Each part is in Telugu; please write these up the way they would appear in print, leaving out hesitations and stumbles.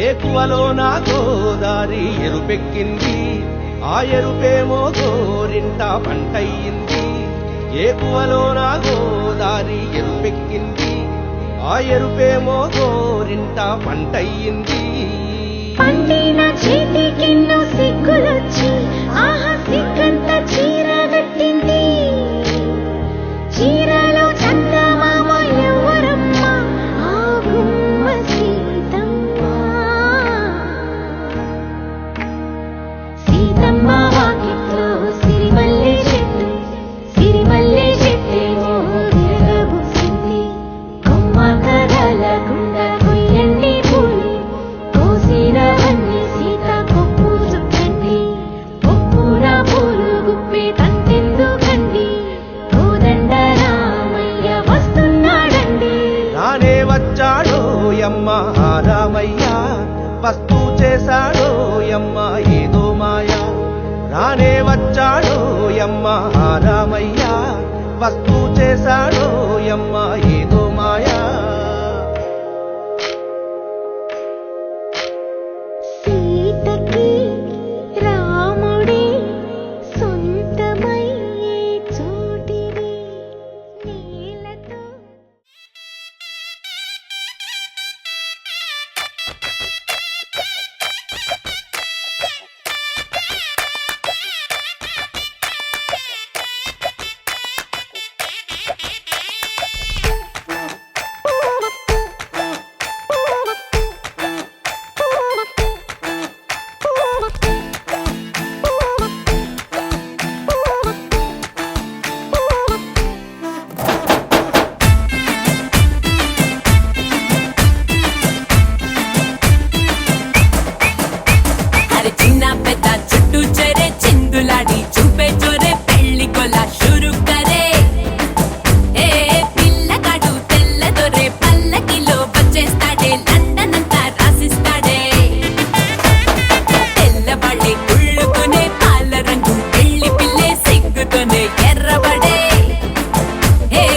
ఏకువలో నా గోదారి ఎరుపెక్కింది, ఆ ఎరుపేమో గోరింట పంటయ్యింది. ఏకువలో నా గోదారి ఎరుపెక్కింది, ఆ ఎరుపేమో గోరింట పంటయ్యింది. పండిన చేతికెన్నో సిగ్గులొచ్చి ఆహా సిగ్గంత చీర కట్టింది. చీరలో చందమామ ఎవరమ్మ, ఆ గుమ్మ సీతమ్మ. సీతమ్మ వాకిట్లో సిరిమల్లె చెట్టు, సిరిమల్లె చెట్టేమో విరగబూసింది. కొమ్మ కదలకుండా కొయ్యండి పూలు, కోసినవన్నీ సీత కొప్పు చుట్టండి. కొప్పున పూలు గుప్పే తంతెందుకండి, కోదండ రామయ్య వస్తున్నాడండి. రానే వచ్చాడో యమ్మ ఆ రామయ్య, వస్తూ చేశాడో యమ్మ ఏదో మాయా. రానే వచ్చాడో యమ్మ ఆ రామయ్య, వస్తూ చేశాడో యమ్మ ఏదో మాయా. సీతకి రాముడే సొంతమయ్యే చోటిది నీలతో. అరే చిన్న పెద్ద చుట్టూ చెరే చిందులాడి చూపే చోరే పెళ్లి కొలా షురు కరే. ఏ పిల్లగాడు తెల్లదొరే పల్లకిలో వచ్చేస్తాడే, లండన్ అంతా రాసిస్తాడే. తెల్లబడే కుళ్ళుకునే పాల రంగు పెళ్లి పిల్లే సిగ్గుతోనే ఎర్రబడే. ఏ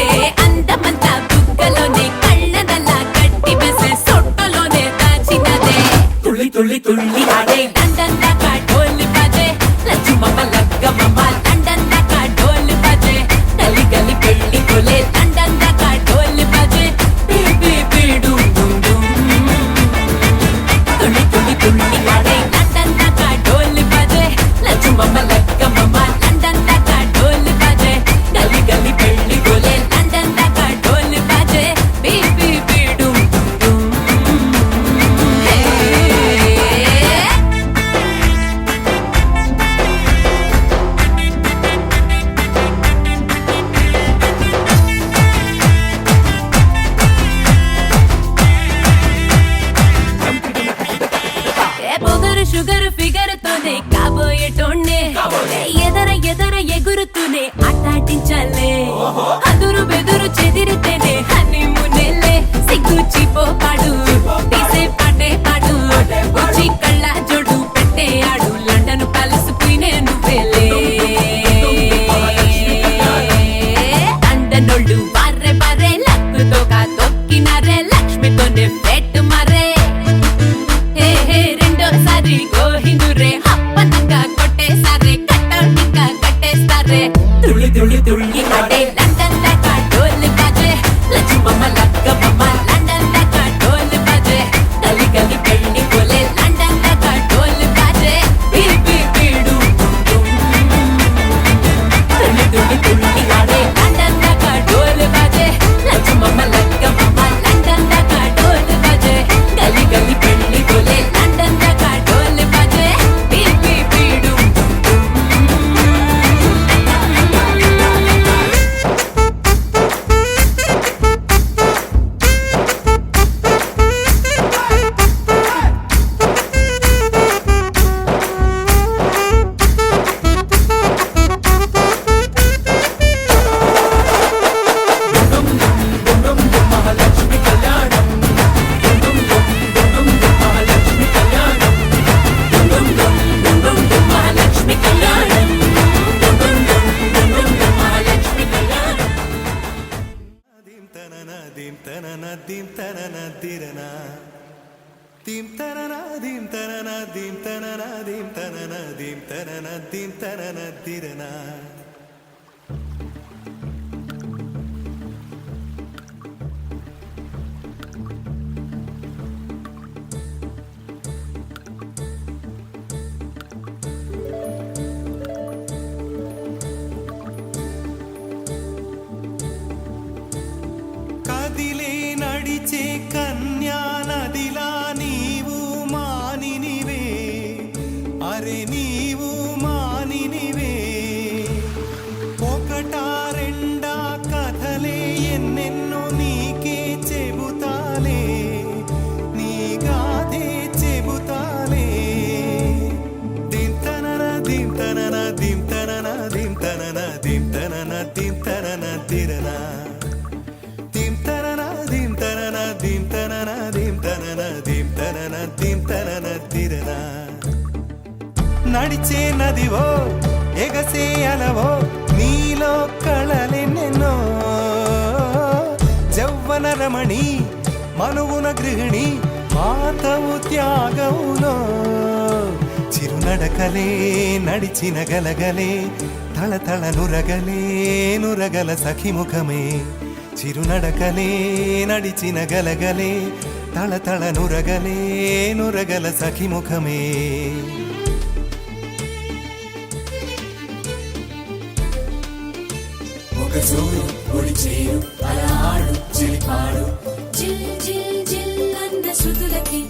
అందమంతా బుగ్గలోనే కళ్ళనల్లా కట్టి వేసే సొట్టలోనే దాచినదే. తుళ్ళి తుళ్ళి తుళ్ళి ఆడే లండన్ దాకా ఢోలు బజే, లచ్చుమమ్మ లగ్గమమ్మ లండన్ దాకా ఢోలు బజే. గలి గలి పెళ్లి కొలే లండన్ దాకా ఢోలు బజే. బీ బీ డుమ్ డుమ్ డుమ్. తుళ్ళి తుళ్ళి తుళ్ళి ఆడే లండన్ దాకా ఢోలు బజే, లచ్చుమమ్మ లగ్గమమ్మ లండన్ దాకా ఢోలు బజే. గలి గలి పెళ్లి కొలే లండన్ దాకా ఢోలు బజే. బీ బీ డుమ్ డుమ్ డుమ్. హే ఏ పొగరు షుగర్ ఫిగర్ తోనే కాబోయేటోన్నే, ఎదర ఎదర ఎగురుతూనే ఆటాటించాలే. అదురు బెదురు చెదిరితేనే హనీమూనేలే. సిగ్గు చీపోపాడు తీసే పాటే పాడు, వచ్చి కళ్ళ జోడు పెట్టే ఆడు లండన్ ప్యాలెస్ పోయినే నువ్వేలే. లండనోళ్ళు బార్రే బార్రే లక్కుతోగా తొక్కినారే, లక్ష్మితోనే పెట్టు మరే. రెండోసారి గోహిందురే అప్పనంగా కొట్టేసారే, కట్టౌట్ ఇంకా కట్టేస్తారే. తుళ్ళి తుళ్ళి తుళ్ళి ఆడే లండన్ దాకా ఢోలు బజే, లచ్చుమమ్మ లగ్గమమ్మ లండన్ దాకా ఢోలు బజే. దీం తనన దీం తనన దీం తనన దీం తనన దీం తనన దీం తనన దిరనా కదిలే నడిచే కన్యా నదిలా నీవు మానినివే అరే నీవు మానినివే ఒకటా రెండా కథలే ఎన్నెన్నో నీకే చెబుతాలే నీ గాథే చెబుతాలే దింతనన దింతనన దింతనన దింతనన దింతనన దింతనన దిరనా నడిచే నదివో ఎగసే అలవో నీలో కళలెన్నెన్నో జవ్వన రమణి మనువున గృహిణి మాతవు త్యాగవులో చిరునడకలే నడిచిన గలగలే తళతళ నురగలే నురగల సఖిముఖమే చిరునడకలే నడిచిన గలగలే తళతళ నురగలే నురగల సఖిముఖమే ఒక జోరు ఒడి చేరు అలా ఆడు చెలిపాడు జిల్ జిల్ జిల్ అన్న శృతులకి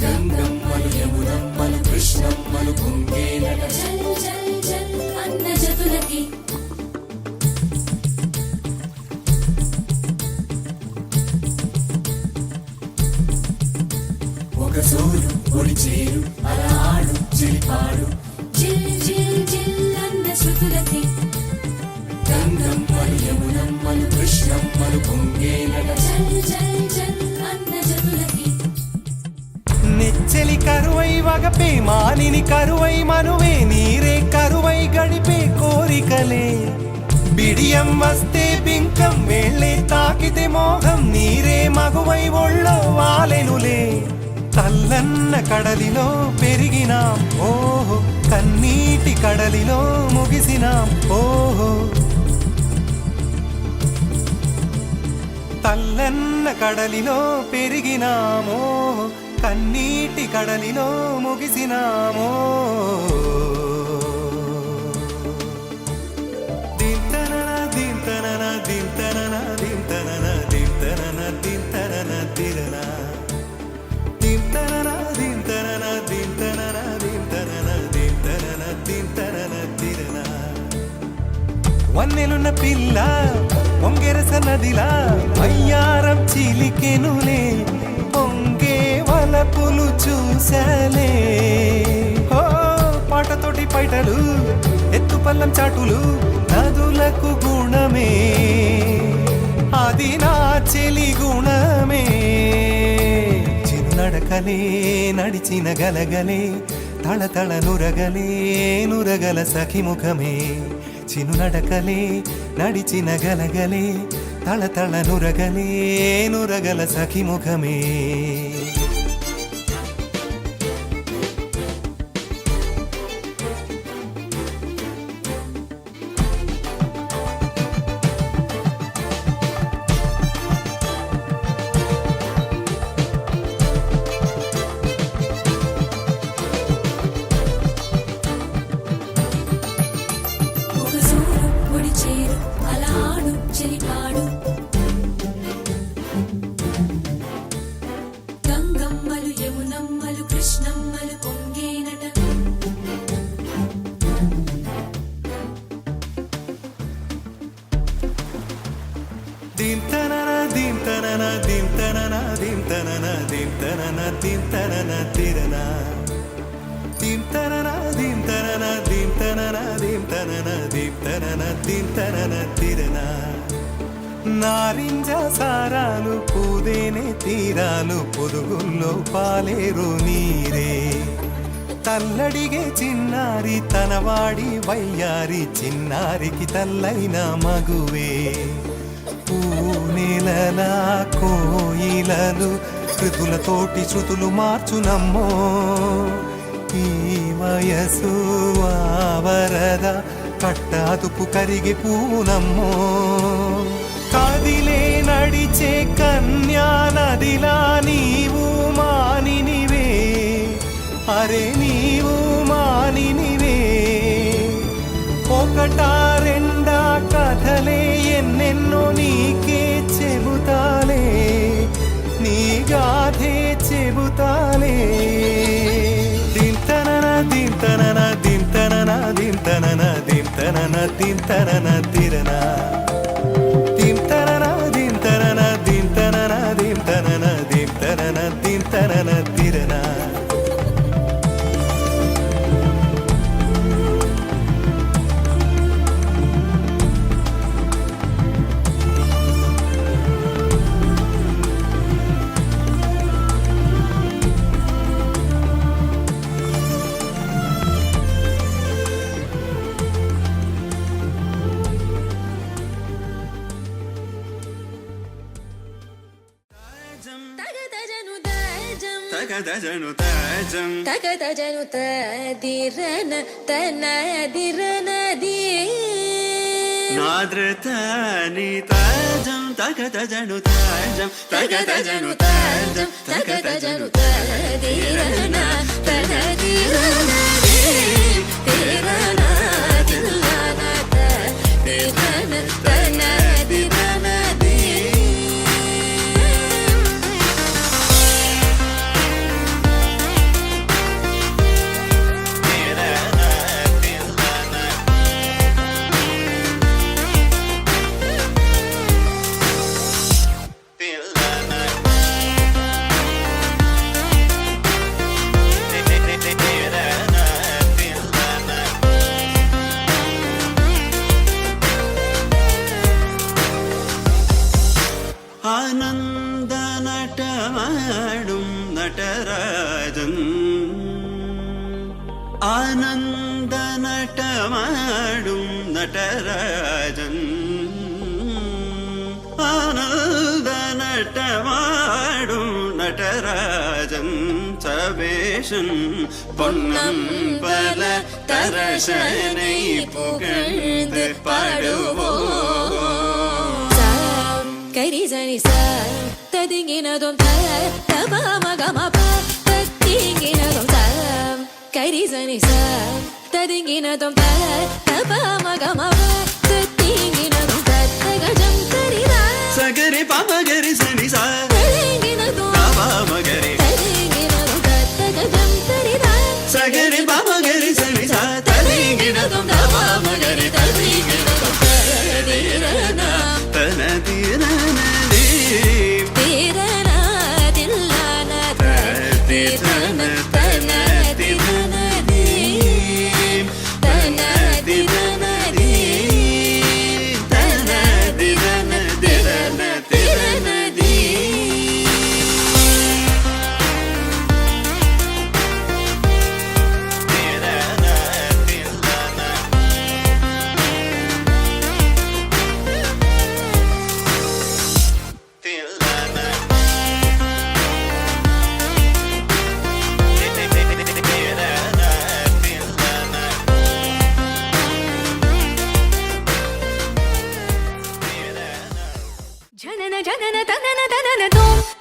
గంగమ్మలు యమునమ్మలు కృష్ణమ్మలు పొంగేనట జల్ జల్ జల్ అన్న జతులకి ఒక జోరు ఒడి చేరు అలా ఆడు చెలిపాడు జిల్ జిల్ జిల్ అన్న శృతులకి గంగమ్మలు యమునమ్మలు కృష్ణమ్మలు పొంగేనట జల్ జల్ జల్ అన్న జతులకి నెచ్చలి కరువై వగపే మానిని కరువై మనువే నీరే కరువై గడిపే కోరికలే బిడియం వస్తే బింకం వేళ్ళే తాకితే మోహం నీరే మగువై ఒళ్ళో వాలెనులే తల్లన్న కడలిలో పెరిగినాం ఓహో కన్నీటి కడలిలో ముగిసినాం ఓహో తల్లన్న కడలిలో పెరిగినామో కన్నీటి కడలిలో ముగిసినామో దింతనన దింతనన దింతనన దింతనన దింతనన దింతనన దిరనా దింతనన దింతనన దింతనన దింతనన దింతనన దింతనన దిరనా వన్నెలున్న పిల్ల పొంగెరస నదిలా అయ్యారం చిలికెనులే పొంగే వలపులు చూసలే ఓ పాటతోటి పైటలు ఎత్తు పల్లం చాటులు నదులకు గుణమే అది నా చెలి గుణమే చిన్నడకలే నడిచిన గలగలే తళతళ నురగలే నురగల సఖిముఖమే చినునడకలే నడిచిన గలగలే తళతళ నురగలే నురగల సఖిముఖమే ఒక జోరు ఒడి చేరు అలా ఆడు చెలిపాడు గంగమ్మలు యమునమ్మలు కృష్ణమ్మలు పొంగేనట దింతనన దింతనన దింతనన దింతనన దింతనన దింతనన దిరనా దింతనన దింతనన దింతనన దింతనన దింతనన దింతనన దిరనా నారింజ సారాలు పూదేనే తీరాలు పొదుగుల్లో పాలేరు నీరే తల్లడిగే చిన్నారి తనవాడి వయ్యారి చిన్నారికి తల్లైన మగువే పూనెలలా కోయిలలు కృతులతోటి శృతులు మార్చునమ్మో ఈ వయసు వరద కట్టాదుపు కరిగి పూనమ్మో కదిలే నడిచే కన్యా నదిలా నీవు మానినివే అరే నీవు మానినివే ఒకటా రెండా కథలే ఎన్నెన్నో నీకే చెబుతాలే నీ గాథే చెబుతాలే దింతనన దింతనన దింతనన దింతనన దింతనన దింతనన తిరనా దింతనన దింతనన దింతనన దింతనన దింతనన దింతనన తిరనా తగదజను తదిరన తనదిరనది నాద్రతని తజం తగదజను తజం తగదజను తజం తగదజను తదిరన తనదిరనది తిరన తిల్లన తదిరన తనదిరనది ആനന്ദ നടമാടും നടരാജൻ ആനന്ദ നടമാടും നടരാജൻ ആനന്ദ നടമാടും നടരാജൻ സവേശൻ പൊന്നമ്പല തരശனை പുകഴ്ந்து പാടുവോ கரிசனி சார் ததிங்கினதும் தபமகமப தத்திங்கினதும் தாம் கரிசனி சார் ததிங்கினதும் தபமகமப தத்திங்கினதும் தத்தகஜம் கரிதா சகரி பமகரி சனி சார் ததிங்கினதும் தபமகரி ததிங்கினதும் தத்தகஜம் கரிதா சகரி பமகரி சனி சார் ததிங்கினதும் தபமகரி ததிங்கினதும் ததிரனா தனதிரனா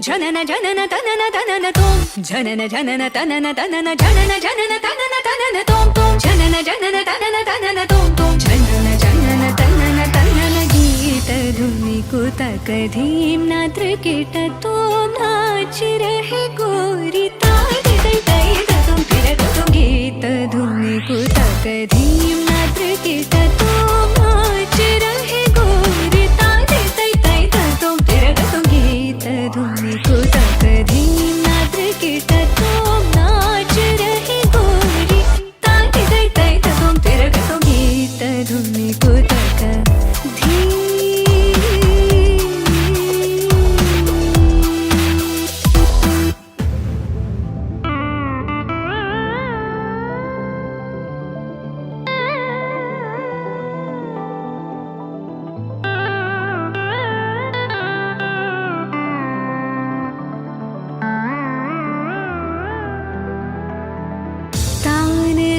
జనన జనన తనన తనన తోం జనన జనన తనన తనన జనన జనన తనన తనన తోం తోం జనన జనన తనన తనన తోం తోం జనన జనన తనన తనన గీత ధుని కుతక ధీం నాత్ర కిట తోం నాచ రహే గోరి తాయి తై తై తోం పిరగ తోం గీత ధుని కుతక ధీం నాత్ర కిట తోం నాచ రహే గోరి తాయి తై తై తోం పిరగ తోం గీత ధుని కుతక ధీం నాత్ర కిట తోం నాచ రహే గోరి తాయి తై తై తోం పిరగ తోం గీత ధుని కుతక ధీం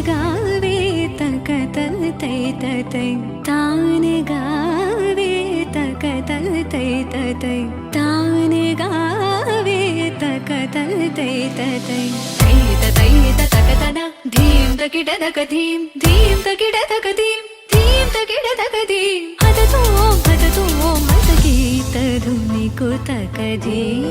गावे तकतल तै ततै तान गावे तकतल तै ततै तान गावे तकतल तै ततै तै ततै तकतना धीम तकिडदक धीम धीम तकिडदक धीम धीम तकिडदक धीम हदतो मदगीत धुनि कुतक धीम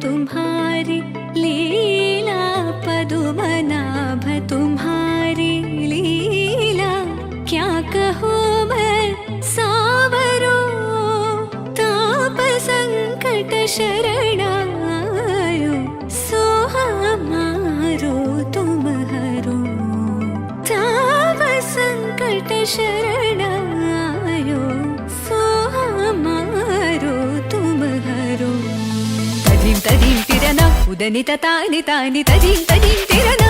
तुम्हारी लीला पदुमनाभ तुम्हारी लीला क्या कहूँ मैं सावरो ताप संकट शरणायो सो हमारो तुम हरो ताप संकट शरणायो सो हमारो तुम हरो तदीम तदीम तिरना उदनित तानि तानि तदीम तदीम तिरना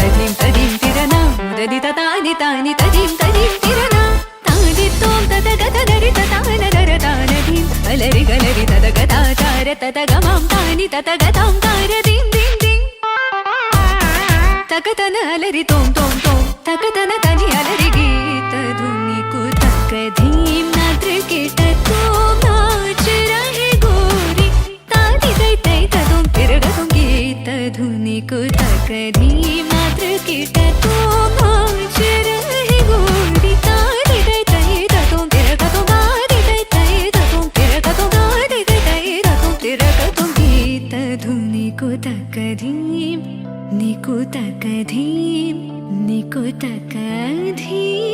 तदीम तदीम तिरना उदनित तानि तानि तदीम तदीम तिरना तानि तोम तदगत दरित तान दर तान धीम अलरि गलरि तदगता तार तदगमां तानि तदगतां तार दीम दीम दीम तकतन अलरि तोम तोम तोम तकतन तनि अलरि गीत धुनि कुतक धीम किट तो नाच रहे गोरी तानी तै तै तदुम तिरगतुम गीत धुनि कुतक धीम नाच किट तो नाच रहे गोरी तानी तै तै तदुम तिरगतुम गादी तै तै तदुम तिरगतुम गादी तै तै तदुम तिरगतुम गीत धुनि कुतक धीम निकुतक धीम निकुतक धीम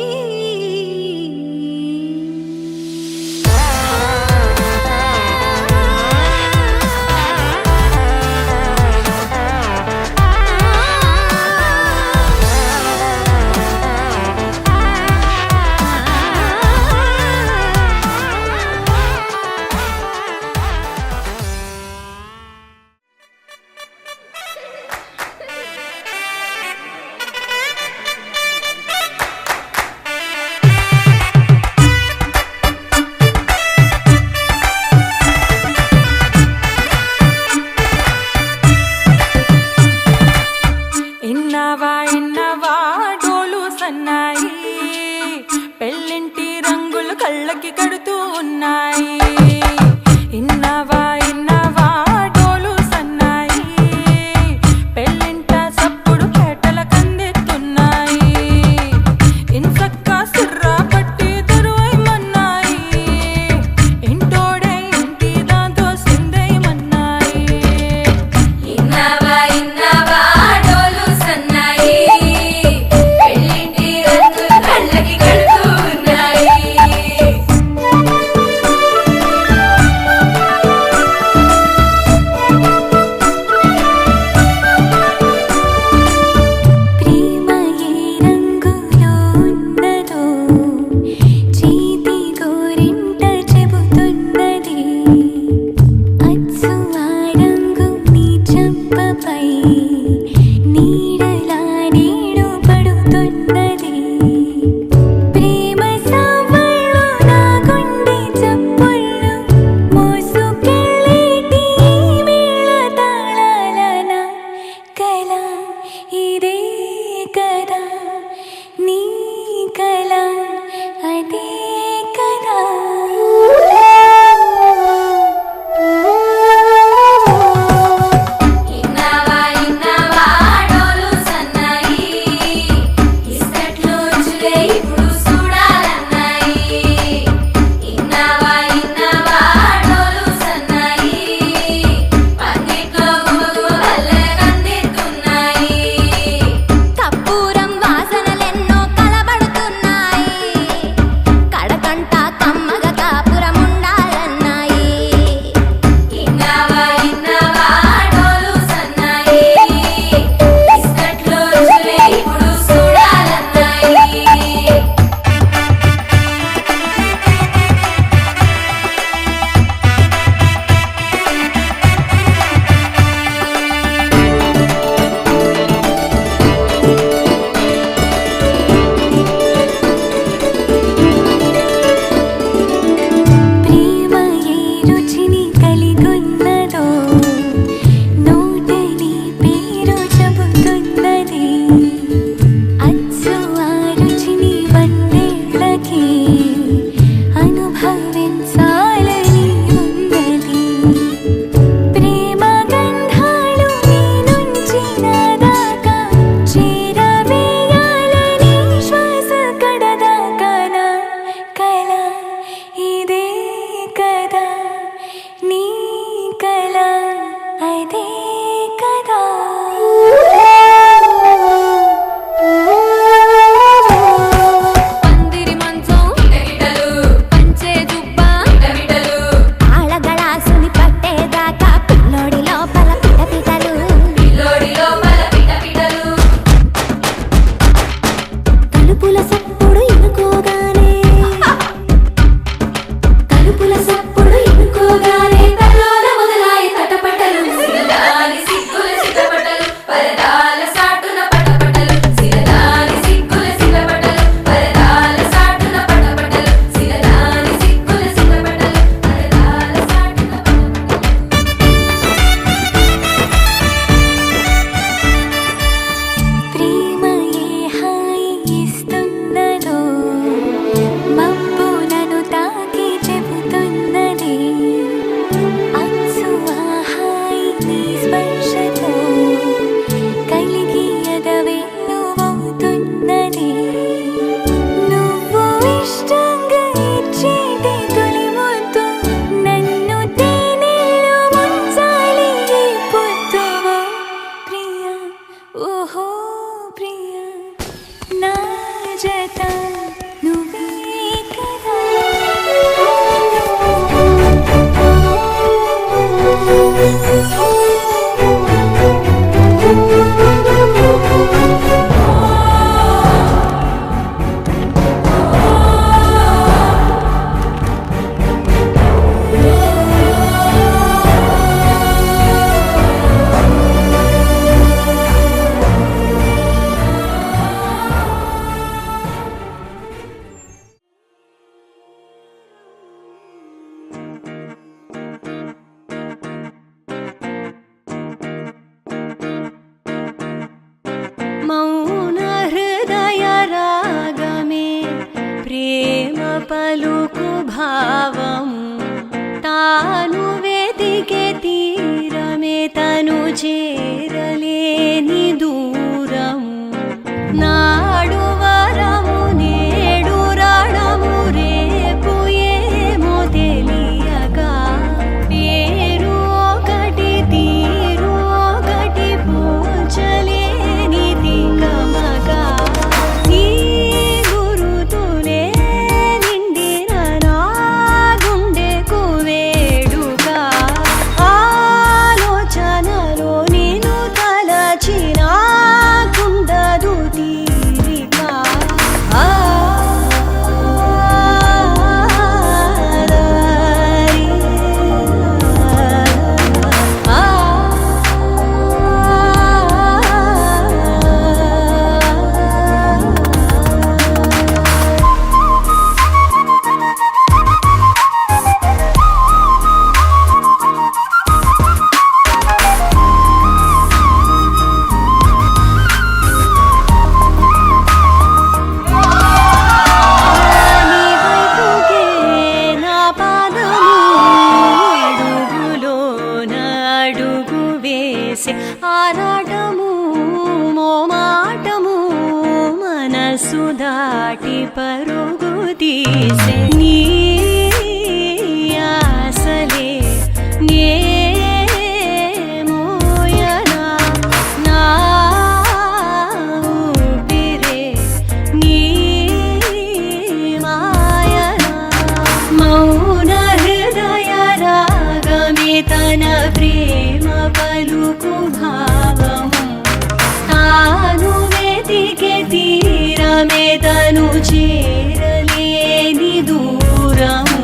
ఆరాటము మోమాటము మనసు దాటి పరుగు తీసే నీ ఆశలే నే మోయనా నా ఊపిరే నీ మాయనా మౌన హృదయ రాగమే తన ప్రేమ పలుకు భావము తాను వెతికే తీరమే తను చేరలేని దూరము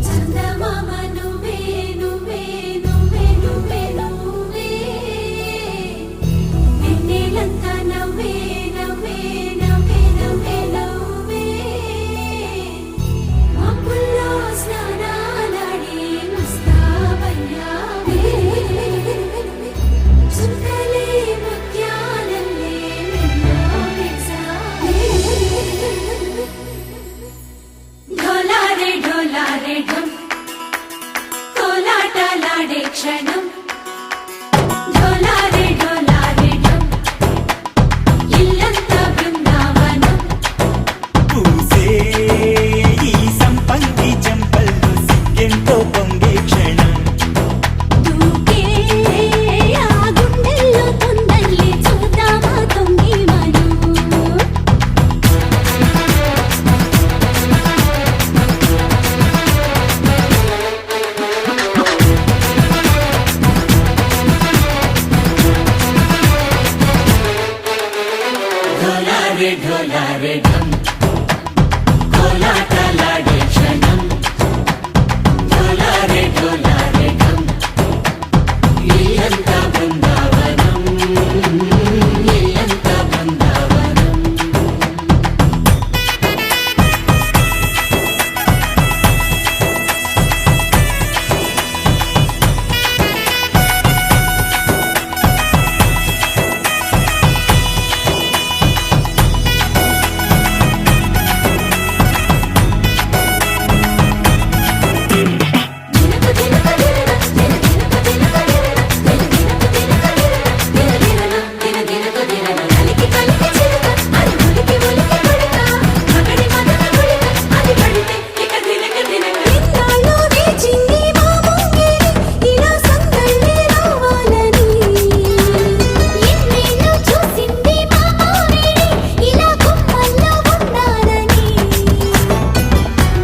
చందమామ నువ్వే నువ్వే నువ్వే నువ్వే నువ్వే వెన్నెలంతా నవ్వే నవ్వే నవ్వే నవ్వే నవ్వే మబ్బుల్లో స్నానాలాడి ముస్తాబయ్యావే చుక్కలే ముత్యాలల్లే వెన్నోరేసావే ढोलारे ढोलारे ढम कोलाटलाडे क्षणम ढोलारे ढोलारे ढम इल्लंता बृंदावनम పూసే ఈ సంపంగి చెంపల్లో సిగ్గెంతో పొంగే క్షణం దూకే ఆ గుండెల్లో తొందల్లి చూద్దామా తొంగి మనం ढोलारे ढोलारे ढम कोलाटलाडे क्षणम ढोलारे ढोलारे ढम ఇల్లంతా బృందావనం ఇల్లంతా బృందావనం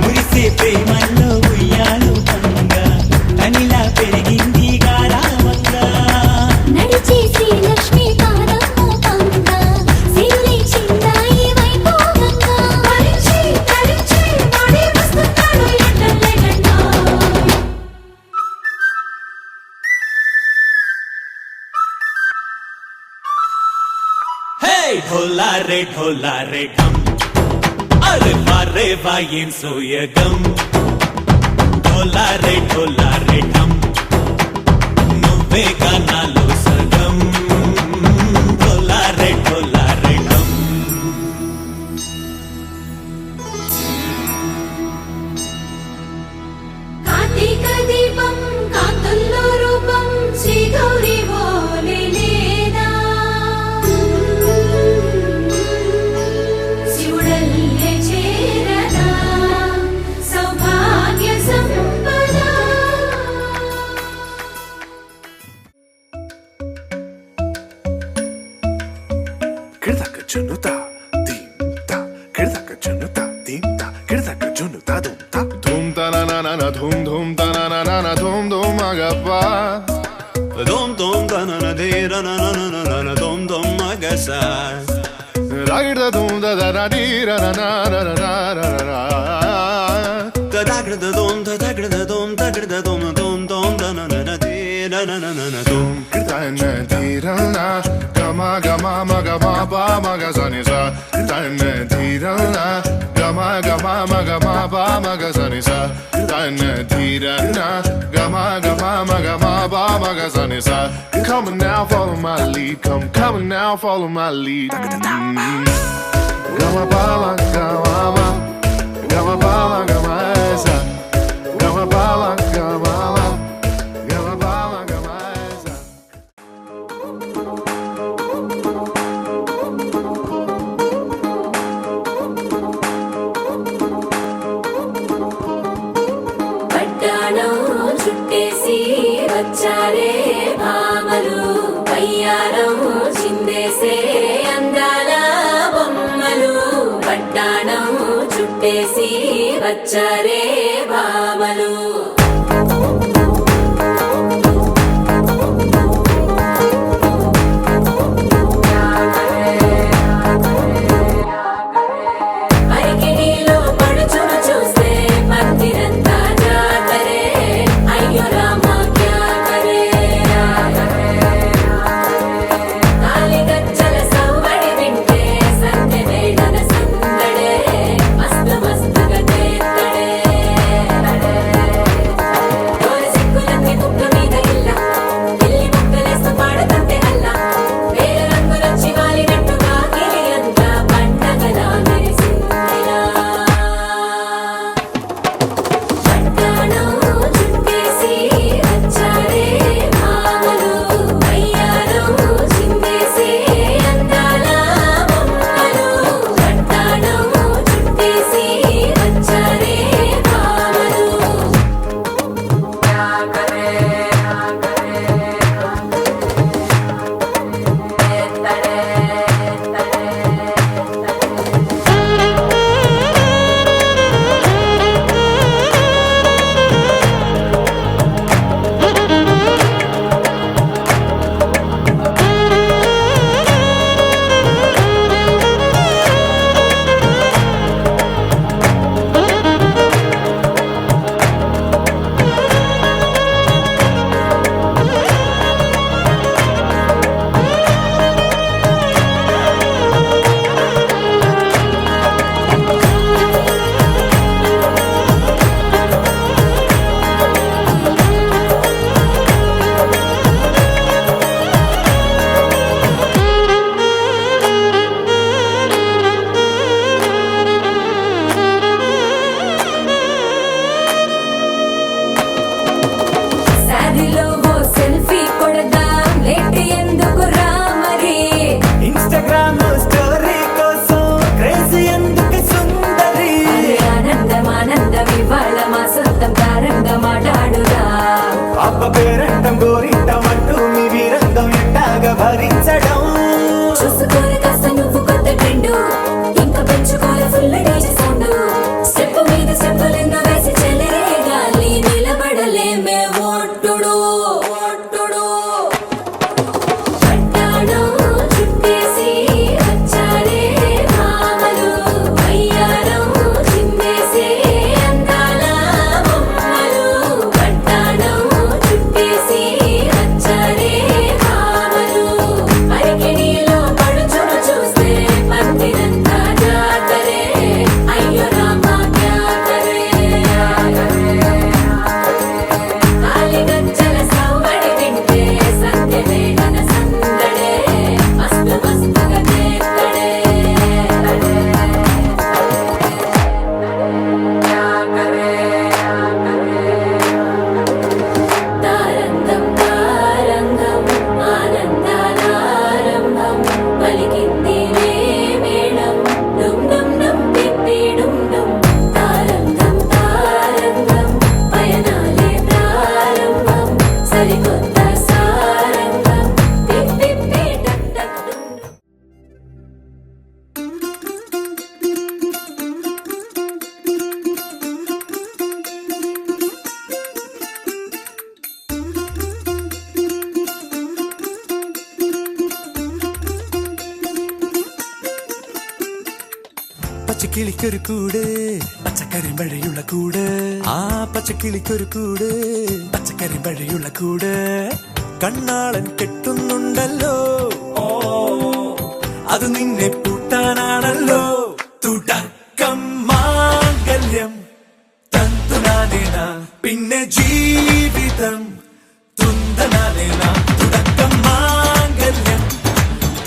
మురిసే ప్రేమల్లో ఉయ్యాలు పంగా తనిలా పెరిగింది గారావంగా నడిచేసి లక్ష్మీ పాదము పంగ సిరి చిందాయి వైభోగంగా పరిచి పరిచి వాడి వస్తున్నాడు ఎట్టలే గంట హే ढोलारे ढोलारे ढम అరే వారే వాయిన్ సోయగం ढोलारे ढोलारे ढम నువ్వే గానాలో సగం ढोलारे ढोलारे ढम కార్తీక దీపం కాంతుల్లో రూపం శ్రీ గౌరీ ఓలే లేదా శివుడల్లే చేరదా సౌభాగ్య సంపద కిడదక జునుతా దీంతా కిడదక జునుతా దీంతా కిడదక జునుతా దుంతా ధూమ్ తననన ధూమ్ ధూమ్ తననన ధూమ్ ధూమ్ అగప్పా Dom dom da na na de ra na na na na na na dom dom magasa. రాగిడ Dhoom the the ర డి ర ర న ర ర ర ర ర dum da da dum da da dum dum dum da na na na de na na na na na dum Dana dirana gama gama maga ma ba maga zani sa Dana dirana gama gama maga ma ba maga zani sa Dana dirana gama gama maga ma ba maga zani sa Come on now, follow my lead. Come on now, follow my lead. Gama ba gama ma gama ba gama sa gama ba gama ma gama ba gama sa పట్టాణం చుట్టేసి వచ్చారే భామలు వయ్యారం చిందేసే అందాల బొమ్మలు పట్టాణం చుట్టేసి వచ్చారే భామలు పరికిణీలో పడుచును చూస్తే పత్తిరంతా జాతరే అయ్యో రామా క్యా కరే కాలిగజ్జల సవ్వడి వింటే సంధ్య వేళన సందడే మస్తు మస్తుగా చేస్తడే പച്ചക്കിളിക്കൊരു കൂട് പച്ചക്കറി മഴയുള്ള കൂട് ആ പച്ചക്കിളിക്കൊരു കൂട് പച്ചക്കറി മഴയുള്ള കൂട് കണ്ണാളൻ കെട്ടുന്നുണ്ടല്ലോ അത് നിന്നെ പൂട്ടാനാണല്ലോ തുടക്കം മാംഗല്യം തന്തുനാനേന പിന്നെ ജീവിതം തുന്തനാനേന തുടക്കം മാംഗല്യം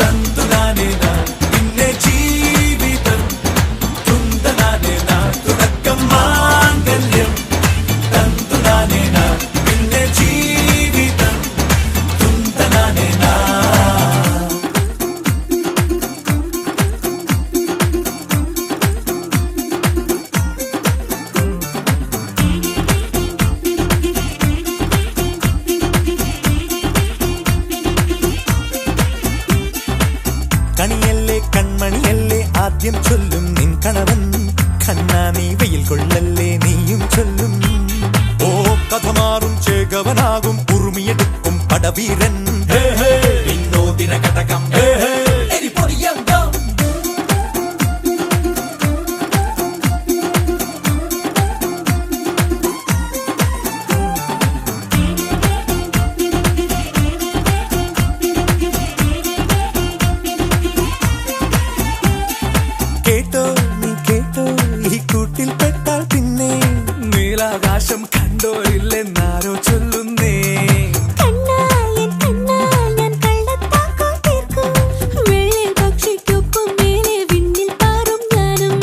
തന്തുനാനേന പിന്നെ ജീവിതം തുന്തനാനേന തുടക്കം മാംഗല്യം തന്തുനാനേന പിന്നെ ജീവിതം തുന്തനാനേന കണിയല്ലേ കൺമണിയല്ലേ ആദ്യം ചൊല്ലും നിൻ കണവൻ കണ്ണാ നീ വെയിൽ കൊള്ളല്ലേ നീയും ചൊല്ലും ഓ കഥ മാറും ചേകവനാകും ഉറുമിയെടുക്കും പടവീരൻ വിനോദിന ഘടകം എരിപൊടിയങ്കം കേട്ടോ നീ കേട്ടോ ഈ കൂട്ടിൽ പെട്ടാൽ പിന്നെ നീലാകാശം കണ്ടോ ഇല്ലെന്നാരോ ചൊല്ലുന്നേ കണ്ണായൻ ഞാൻ കള്ളത്താക്കം തീർക്കും വെള്ളിൽ പക്ഷിക്കൊപ്പം മേലെ വിണ്ണിൽ പാറും ഞാനും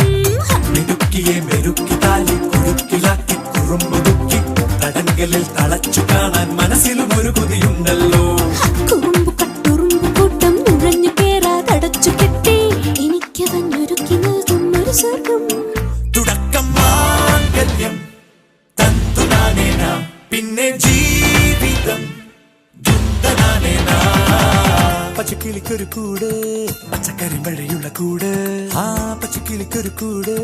മിടുക്കിയെ മെരുക്കി താലി കുരുക്കിലാക്കി കുറുമ്പുതുക്കി തടങ്കലിൽ തളച്ചു കാണാൻ മനസ്സിലും ഒരു കൊതിയുണ്ടല്ലോ കുറുമ്പു കട്ടുറുമ്പു കൂട്ടം നുഴഞ്ഞു കേറാതടച്ചു കെട്ടി എനിക്കവഞ്ഞൊരുക്കി നൽകും ഒരു സ്വർഗം തുടക്കം മാംഗല്യം തന്തുനാനേന പിന്നെ ജീവിതം ദുന്തനാനേന പച്ചക്കിളിക്കൊരു കൂട് പച്ചക്കറി മഴയുള്ള കൂട് ആ പച്ചക്കിളിക്കൊരു കൂട്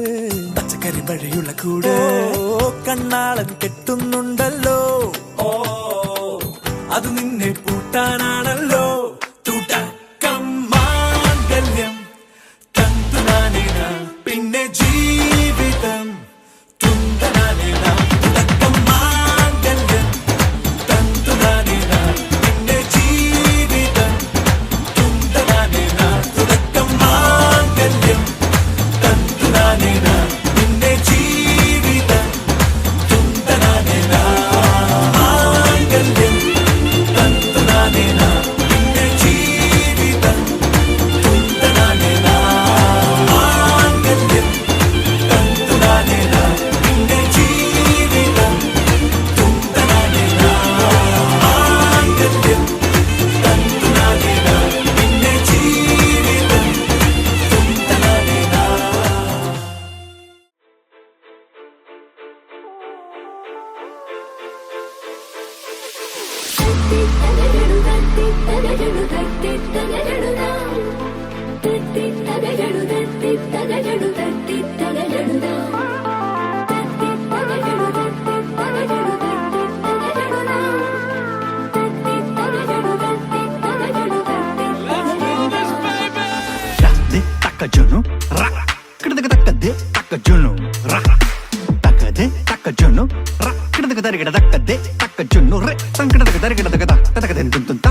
പച്ചക്കറി മഴയുള്ള കൂട് കണ്ണാളൻ കെട്ടുന്നുണ്ടല്ലോ അത് നിന്നെ പൂട്ടാനാണല്ലോ തുടക്കം മാംഗല്യം തന്തുനാനേന പിന്നെ ജീവിതം തുന്തനാനേന തുടക്കം മാംഗല്യം തന്തുനാനേന പിന്നെ ജീവിതം തുന്തനാനേന തുടക്കം മാംഗല്യം തന്തുനാനേന പിന്നെ ജീവിതം തുന്തനാനേന മാംഗല്യം തന്തുനാനേന പിന്നെ ജീവിതം തുന്തനാനേന മാംഗല്യം തന്തുനാനേന പിന്നെ ജീവിതം തുന്തനാനേന മാംഗല്യം തന്തുനാനേന പിന്നെ ജീവിതം തുന്തനാനേന de takajunu ra kidaka takade takajunu ra takade takajunu ra kidaka tarigada takade takajunu re sankidaka tarigada takada tatakaden tuntunta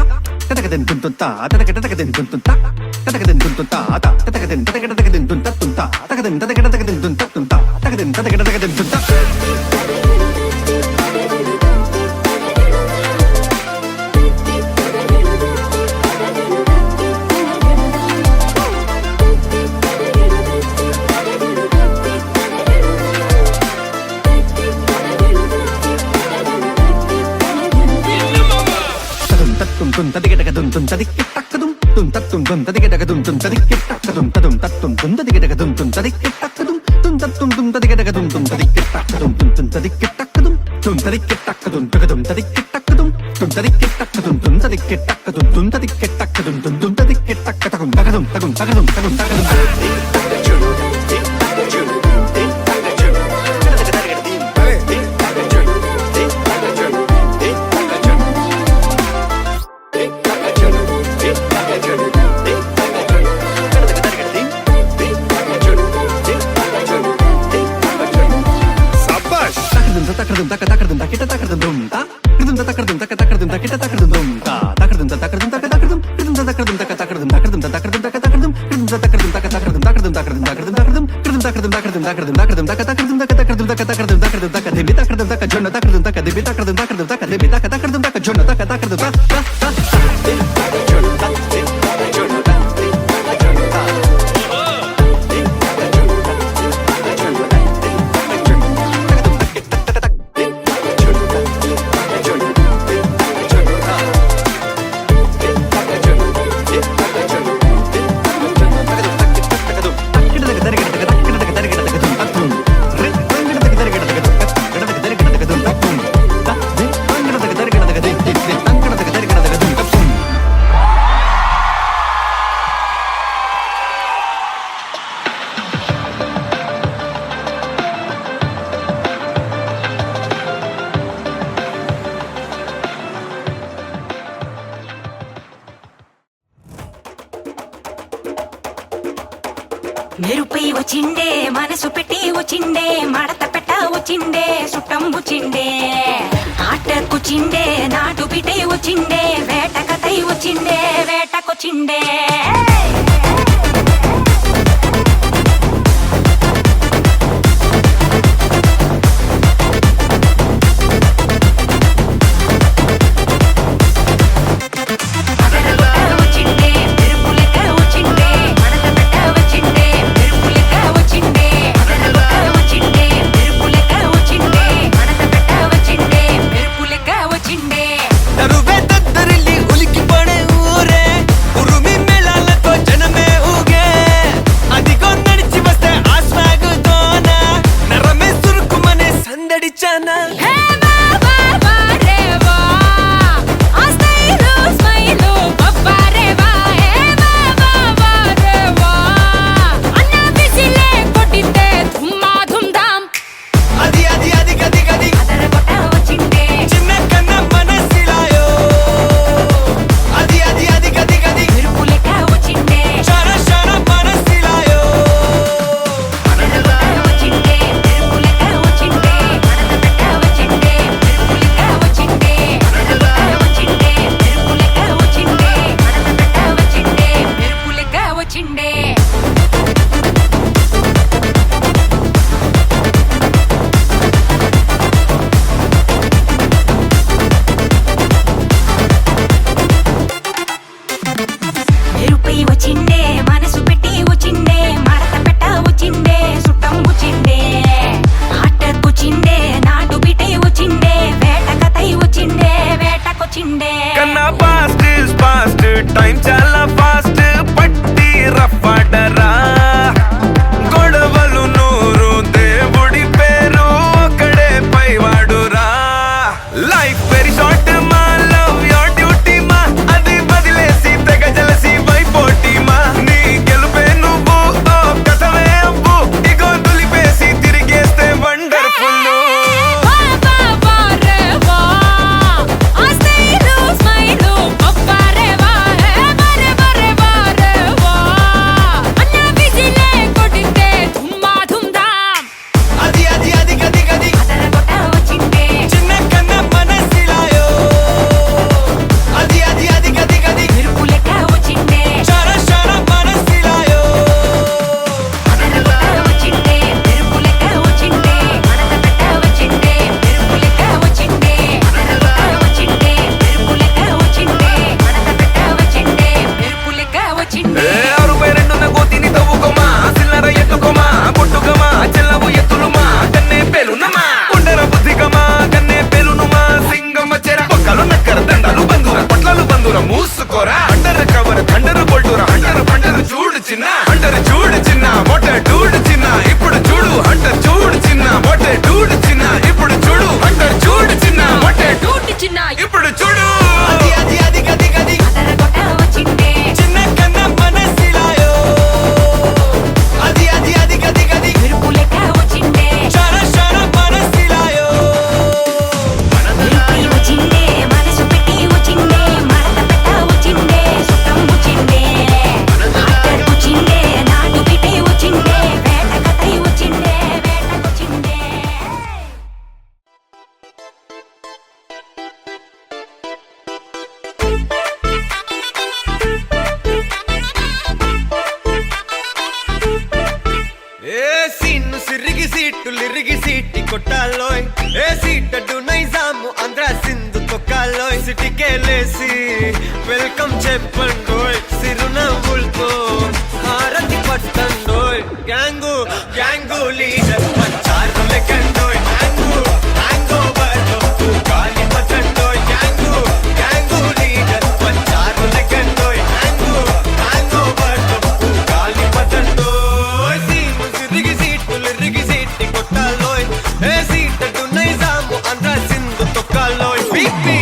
tatakaden tuntunta tatakaden tuntunta tatakaden tuntunta tatakaden tatakaden tuntunta tunta tatakaden tatakaden tuntunta tunta tatakaden tatakaden tuntunta tum tadigada dum tum tadiktakadum tum tatum dum tadigada dum tum tadiktakadum tadum tatum dum tadigada dum tum tadiktakadum tum tatum dum tadigada dum tum tadiktakadum tum tadiktakadum tum tadiktakadum tagadum tadiktakadum tum tadiktakadum tum tadiktakadum tum tadiktakadum tum tadiktakadum tagadum tagadum tagadum tagadum takardum taka takardum takita takardum dum ta takardum takardum taka takardum takita takardum dum ta takardum takardum taka takardum takardum taka takardum takardum takardum taka takardum takardum taka takardum takardum takardum takardum takardum takardum takardum takardum takardum taka takardum taka takardum taka takardum takardum taka debi takardum taka jonna takardum taka debi takardum takardum taka debi takardum taka jonna taka takardum ta మెరుపై వచ్చిండే మనసు పెట్టి వచ్చిండే మడత పెట్ట వచ్చిండే సుట్టం వచ్చిండే ఆటకొచ్చిండే నాటు బిడ్డే వచ్చిండే వేట కథై వచ్చిండే వేటకొచ్చిండే జనం సిరిగి సీటు లిరిగి సీటి కొట్టాలోయ్ ఏ సీటడు నైజాము ఆంధ్ర సింధు తొక్కాలోయ్ సిటీకే లేసి వెల్కమ్ చెప్పండోయ్ సిరునవ్వులతో హారతి పట్టండోయ్ గ్యాంగు గ్యాంగు లీడర్ పంచారు లెక్కండోయ్ హ్యాంగు హ్యాంగ్ ఓవర్లో గాలి పట్టండోయ్ గ్యాంగు గ్యాంగు లీడర్ పంచారు లెక్కండోయ్ హ్యాంగు హ్యాంగ్ ఓవర్లో గాలి పట్టండోయ్ సీము సిరిగి సీటు లిరిగి సీటి కొట్టాలోయ్ ఏ సీటడు నైజాము ఆంధ్ర సింధు తొక్కాలోయ్ పీపీ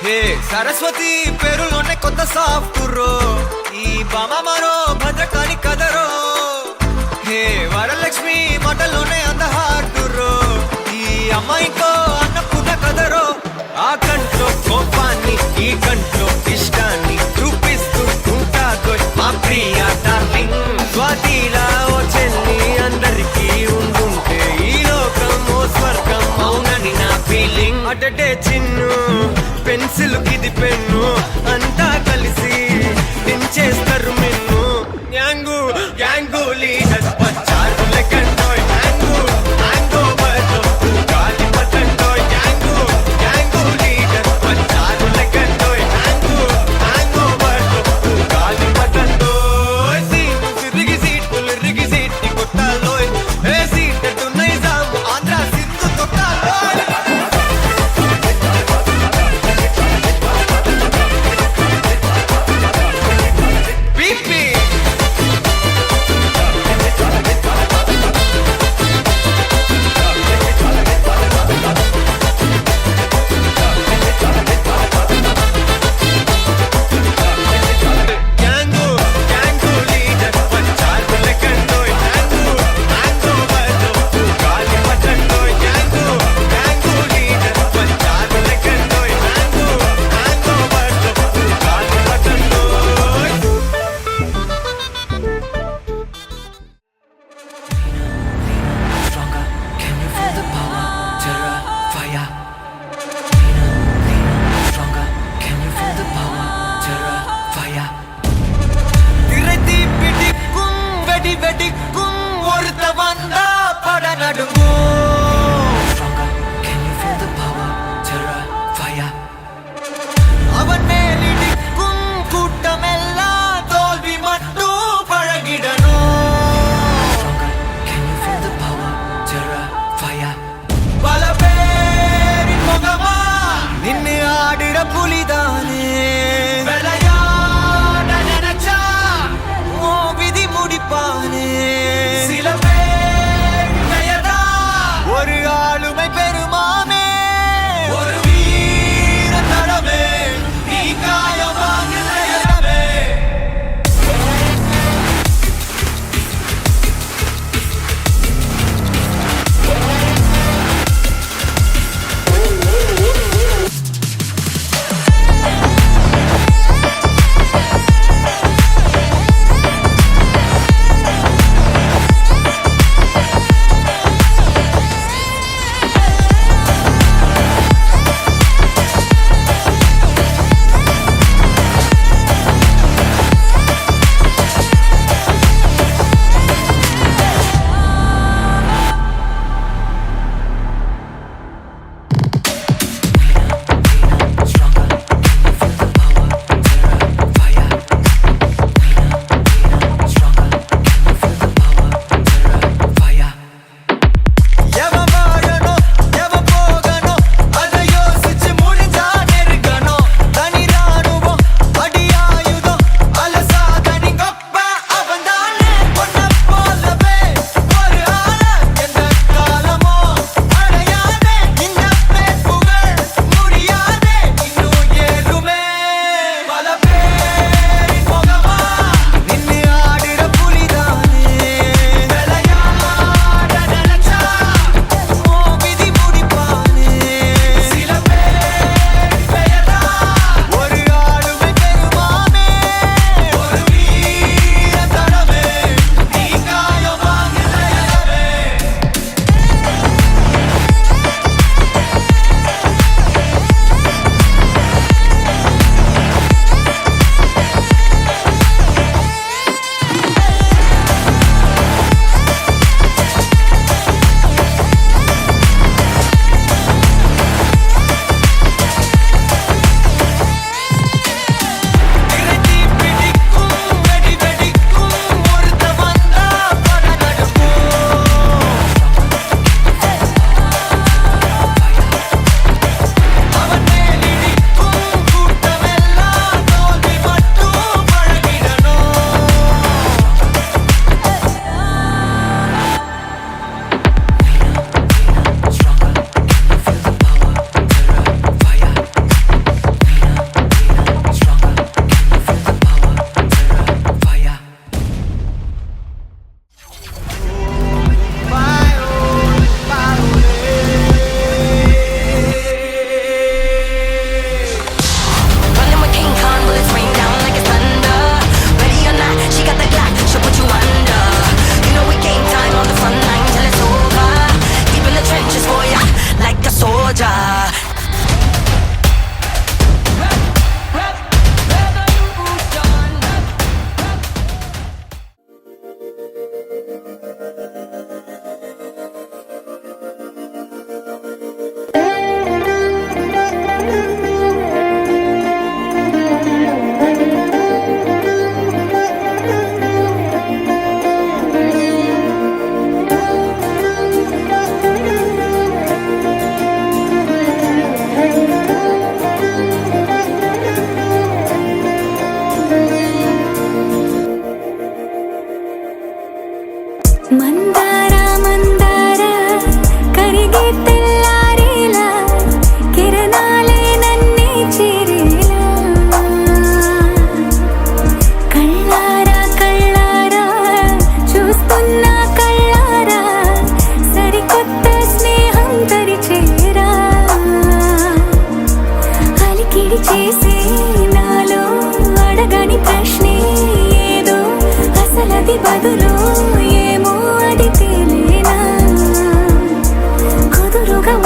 హే సరస్వతి పేరులోనే కొత్త సాఫ్ట్ రో ఈ బామ మరో భద్రకాళి కదరో హే వరలక్ష్మి మాటలోనే అందహార్డు రో ఈ అమ్మాయికో అన్నపూర్ణ కదరో ఆ కంట్లో కోపాన్ని ఈ కంట్లో ఇష్టాన్ని చూపిస్తూ ఉంటాదో మా ప్రియ డార్లింగ్ స్వాతిలా ఓ చెల్లి అందరికీ ఉండుంటే ఈ లోకం ఓ స్వర్గం అవునని నా ఫీలింగ్ అటటే చిన్ను పెన్సిల్ కిది పెన్ను అంతా కలిసి దించేస్తారు మిన్ను గ్యాంగు గ్యాంగు లీడర్ పంచారు లెక్కండోయ్ హ్యాంగు హ్యాంగ్ ఓవర్లో గాలి పట్టండోయ్ గ్యాంగు గ్యాంగు లీడర్ పంచారు లెక్కండోయ్ హ్యాంగు హ్యాంగ్ ఓవర్లో గాలి పట్టండోయ్ సీము సిరిగి సీటు లిరిగి సీటి కొట్టాలోయ్ ఏ సీటడు నైజాము ఆంధ్ర సింధు తొక్కాలోయ్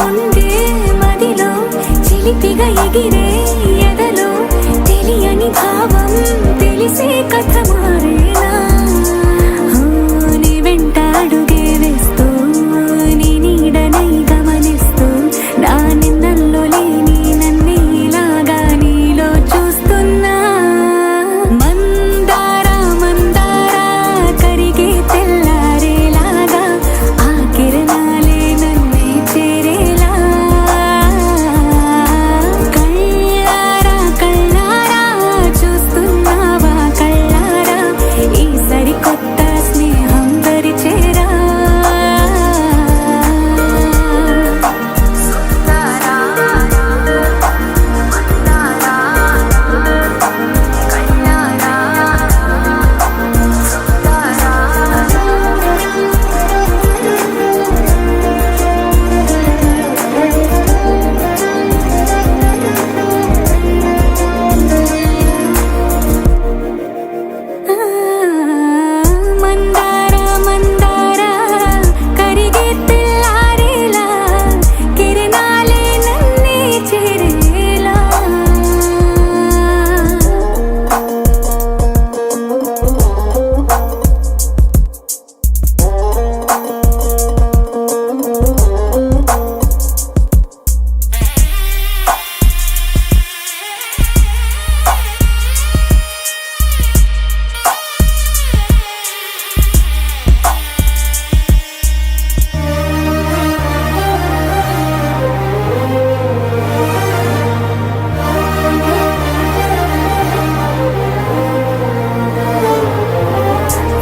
ఉండే మదిలో చిలిపిగా ఎగిరే ఎదలో తెలియని భావం తెలిసే కథ మారేలా నీ వెంట అడుగే వేస్తూ నీ నీడనై గమనిస్తూ నా నిన్నల్లో లేని నన్నే ఇలాగా నీలో చూస్తున్నా మందార మందార కరిగే తెల్లారేలాగా ఆ కిరణాలే నన్నే చేరేలా కళ్ళారా కళ్ళారా చూస్తున్నావా కళ్ళారా ఈ సరికొత్త స్నేహం పరిచేరా మందార మందార కరిగే తెల్లారేలా కిరణాలే నన్నే చేరేలా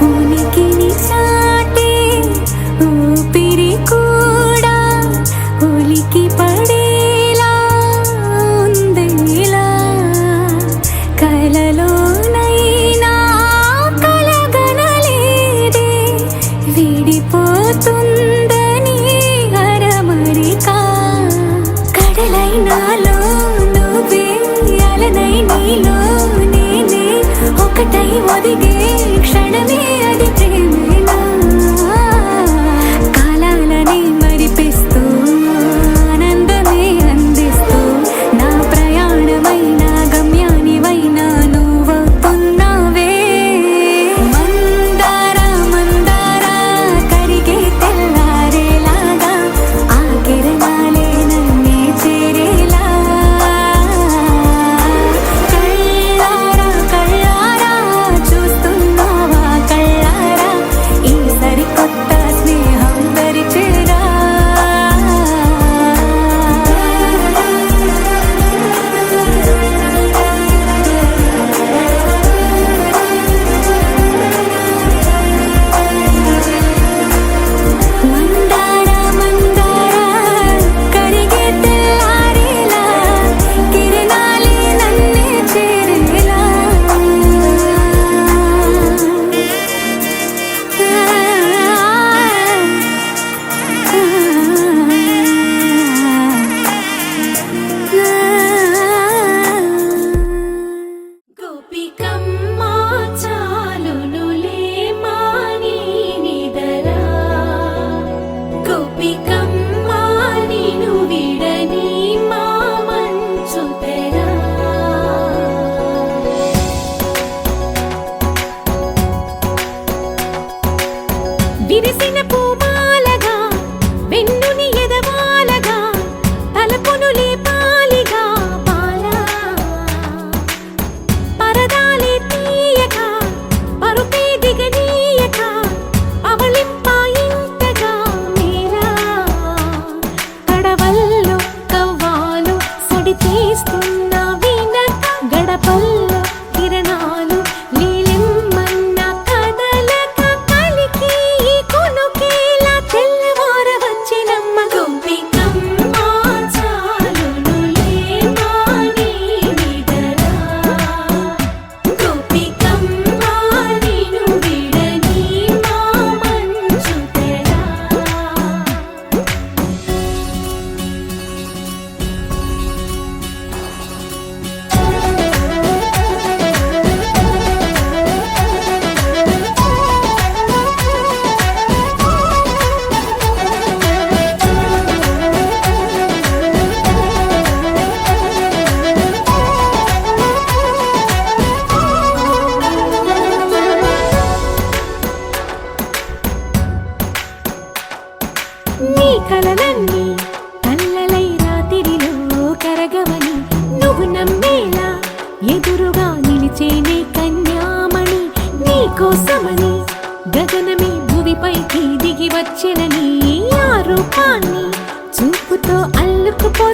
ఉనికిని చాటే ఊపిరి కూడా ఉలికి పడేలా ఉందేలా కలలోనైనా కలగనలేదే విడిపోతుందని అరమరిక కడలైనాలో నువ్వే అలనై నీలో నేనే ఒకటై ఒదిగే క్షణమే అది ప్రేమేనా కాలాలని మరిపిస్తూ ఆనందమే అందిస్తూ నా ప్రయాణమైన గమ్యానివైనా నువ్వవుతున్నావే మందార మందార కరిగే తెల్లారేలాగా ఆ కిరణాలే నన్నే చేరేలా కళ్ళారా కళ్ళారా చూస్తున్నావా కళ్ళారా ఈ సరికొత్త స్నేహం పరిచేరా మందార మందార కరిగే తెల్లారేలా కిరణాలే నన్నే చేరేలా గోపికమ్మ చాలునులే మాని నిదరా గోపికమ్మ నిను విడని మా మంచు తెరా విరిసిన పూమాలగా వెన్నుని ఎదవాలగా తలపును లేపాలిగా పాలా పరదాలే తీయక పరుపే దిగనీయక అవళింపాయింతగా మీరా కడవల్లో కవ్వాలు సడి చేస్తున్న వినక గడపల్లో కిరణాలు నీలిమ్మన్న కదలక కలికి కొనుకేలా తెల్లవార వచ్చినమ్మ గోపి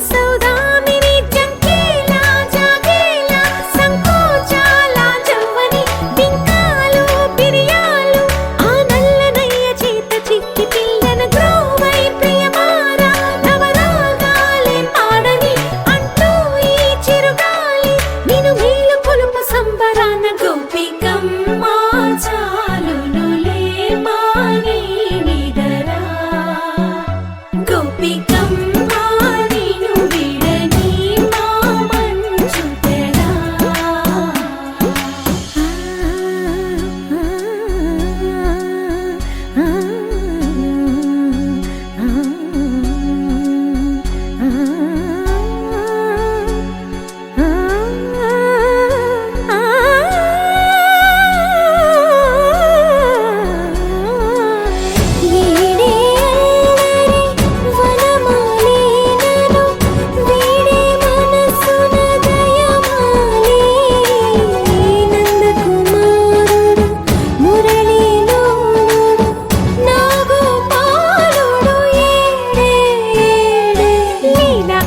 సౌదామిని జంకేలా జాగేలా సంకోచాల జవ్వని బింకాలు బిరియాలు ఆ నల్లనయ్య చేత చిక్కి పిల్లన గ్రోవై ప్రియమారా నవరాగాలే పాడని అంటూ ఈ చిరుగాలి నిన్ను మేలు కొలుపు సంబరాన గోపికమ్మ చాలునులే మాని నిదరా గోపికమ్మ నిన్ను విడని మా మంచు తెరా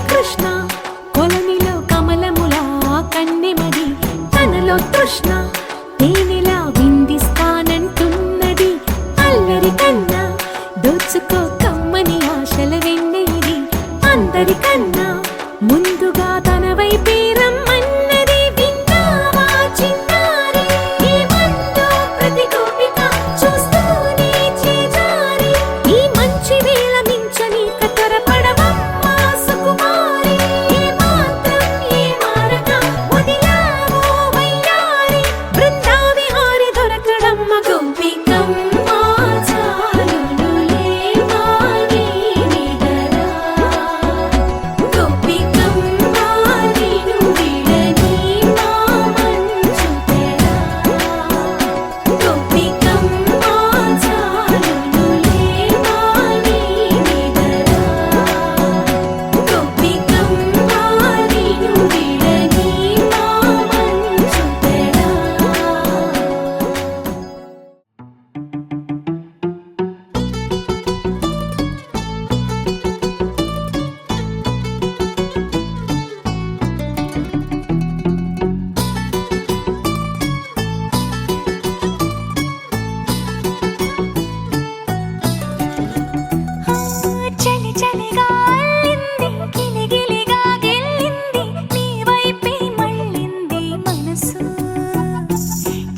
కృష్ణ కొలనిలో కమలములా కన్నెమది తనలో తృష్ణ తేనెలా విందిస్తానంటున్నది అల్లరి కన్నా దోచుకో కమ్మని ఆశల వెన్నెలిది అందరికన్నా ముందుగా తన వైపే రమ్మన్నది విన్నావా చిన్నారి ఏమందో ప్రతి గోపిక చూస్తూనే చేజారి ఈ మంచి వేళ మించని కతరపడవమ్మ సుకుమారి ఏ మాత్రం ఏ మారక వదిలావో వయ్యారి బృందావిహారి దొరకడమ్మ గోపికమ్మ చాలునులే మాని నిదరా గోపికమ్మ నిన్ను విడని మా మంచు తెరా గోపికమ్మ చాలునులే మాని నిదరా గోపికమ్మ నిన్ను విడని మా మంచు తెరా చలి చలిగా అల్లింది గిలిగిలిగా గెల్లింది నీ వైపే మళ్ళింది మనసు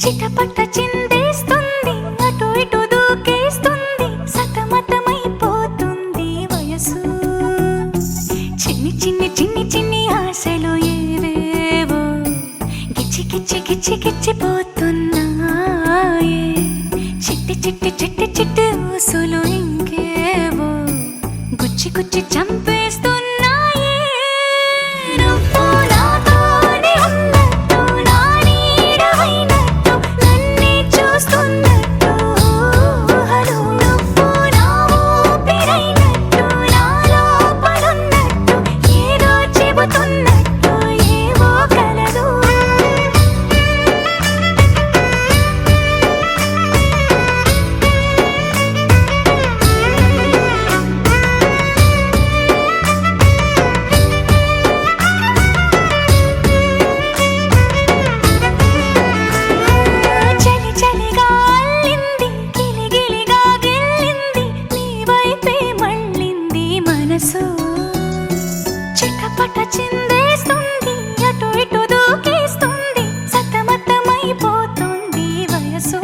చిటపట చిందేస్తుంది అటు ఇటు దూకేస్తుంది సతమతమైపోతుంది వయసు చిన్ని చిన్ని చిన్ని చిన్ని ఆశలు ఏవేవో గిచ్చి గిచ్చి గిచ్చి గిచ్చిపోతున్నాయే చిట్టి చిట్టి చిట్టి చిట్టి ఊసులు ఇంకేవో గుచ్చి గుచ్చి చంపేస్తున్నాయే నువ్వు నాతోనే ఉన్నట్టు నా నీడవైనట్టు నన్నే చూస్తున్నట్టు ఊహలు నువ్వు నా ఊపిరైనట్టు నా లోపలున్నట్టు ఏదో చెబుతున్నట్టు ఏవో కలదు చలి చలిగా అల్లింది గిలిగిలిగా గెల్లింది నీ వైపే మళ్ళింది మనసు చిటపట చిందేస్తుంది అటు ఇటు దూకేస్తుంది సతమతమైపోతుంది వయసు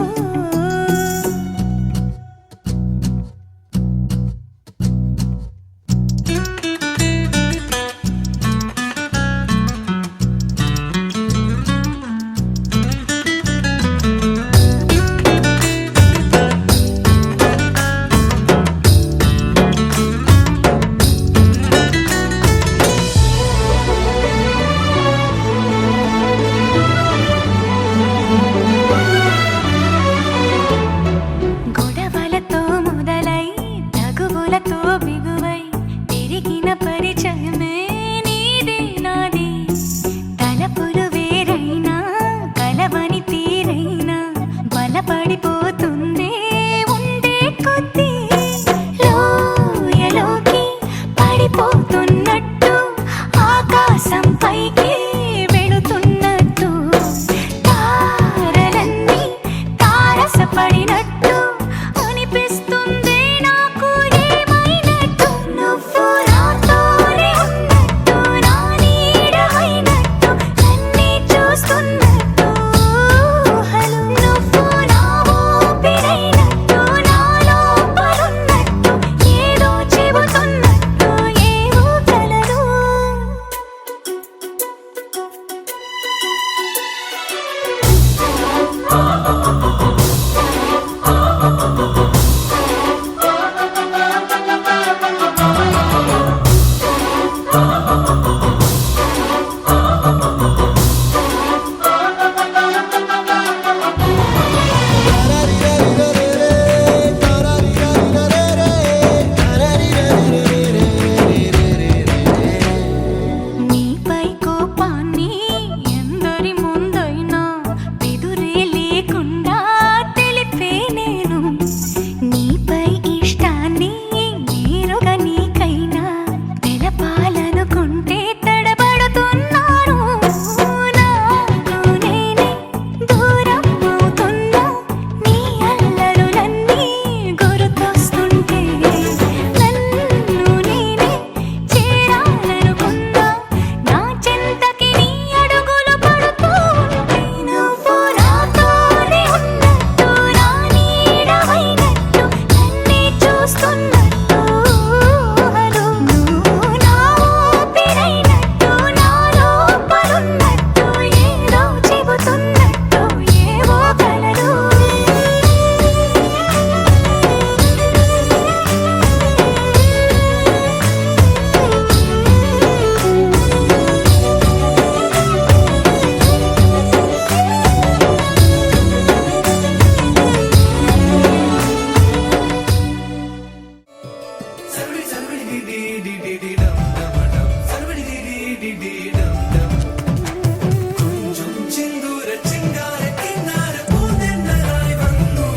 கொஞ்சம் செந்தூர சிங்கார கின்னார பூந்தென்னலாய் வന്നു